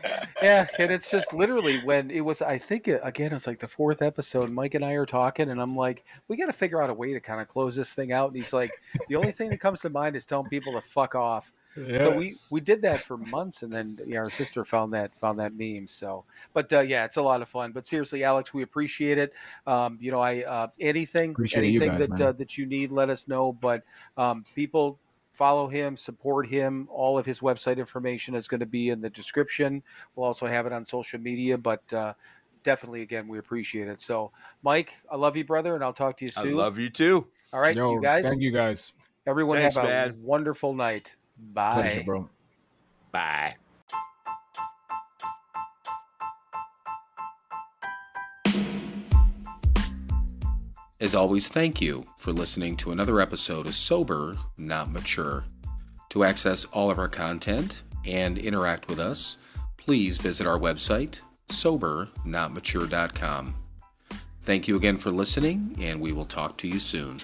Yeah, and it's just literally when it was, I think it was like the 4th episode. Mike and I are talking, and I'm like, we got to figure out a way to kind of close this thing out. And he's like, the only thing that comes to mind is telling people to fuck off. Yeah. So we did that for months, and then our sister found that meme. So, but yeah, it's a lot of fun. But seriously, Alex, we appreciate it. Anything that you need, let us know. But people. Follow him, support him. All of his website information is going to be in the description. We'll also have it on social media, but definitely, again, we appreciate it. So, Mike, I love you, brother, and I'll talk to you soon. I love you too. All right, you guys. Thank you, guys. Everyone have a wonderful night. Bye. Pleasure, bro. Bye. As always, thank you for listening to another episode of Sober, Not Mature. To access all of our content and interact with us, please visit our website, SoberNotMature.com. Thank you again for listening, and we will talk to you soon.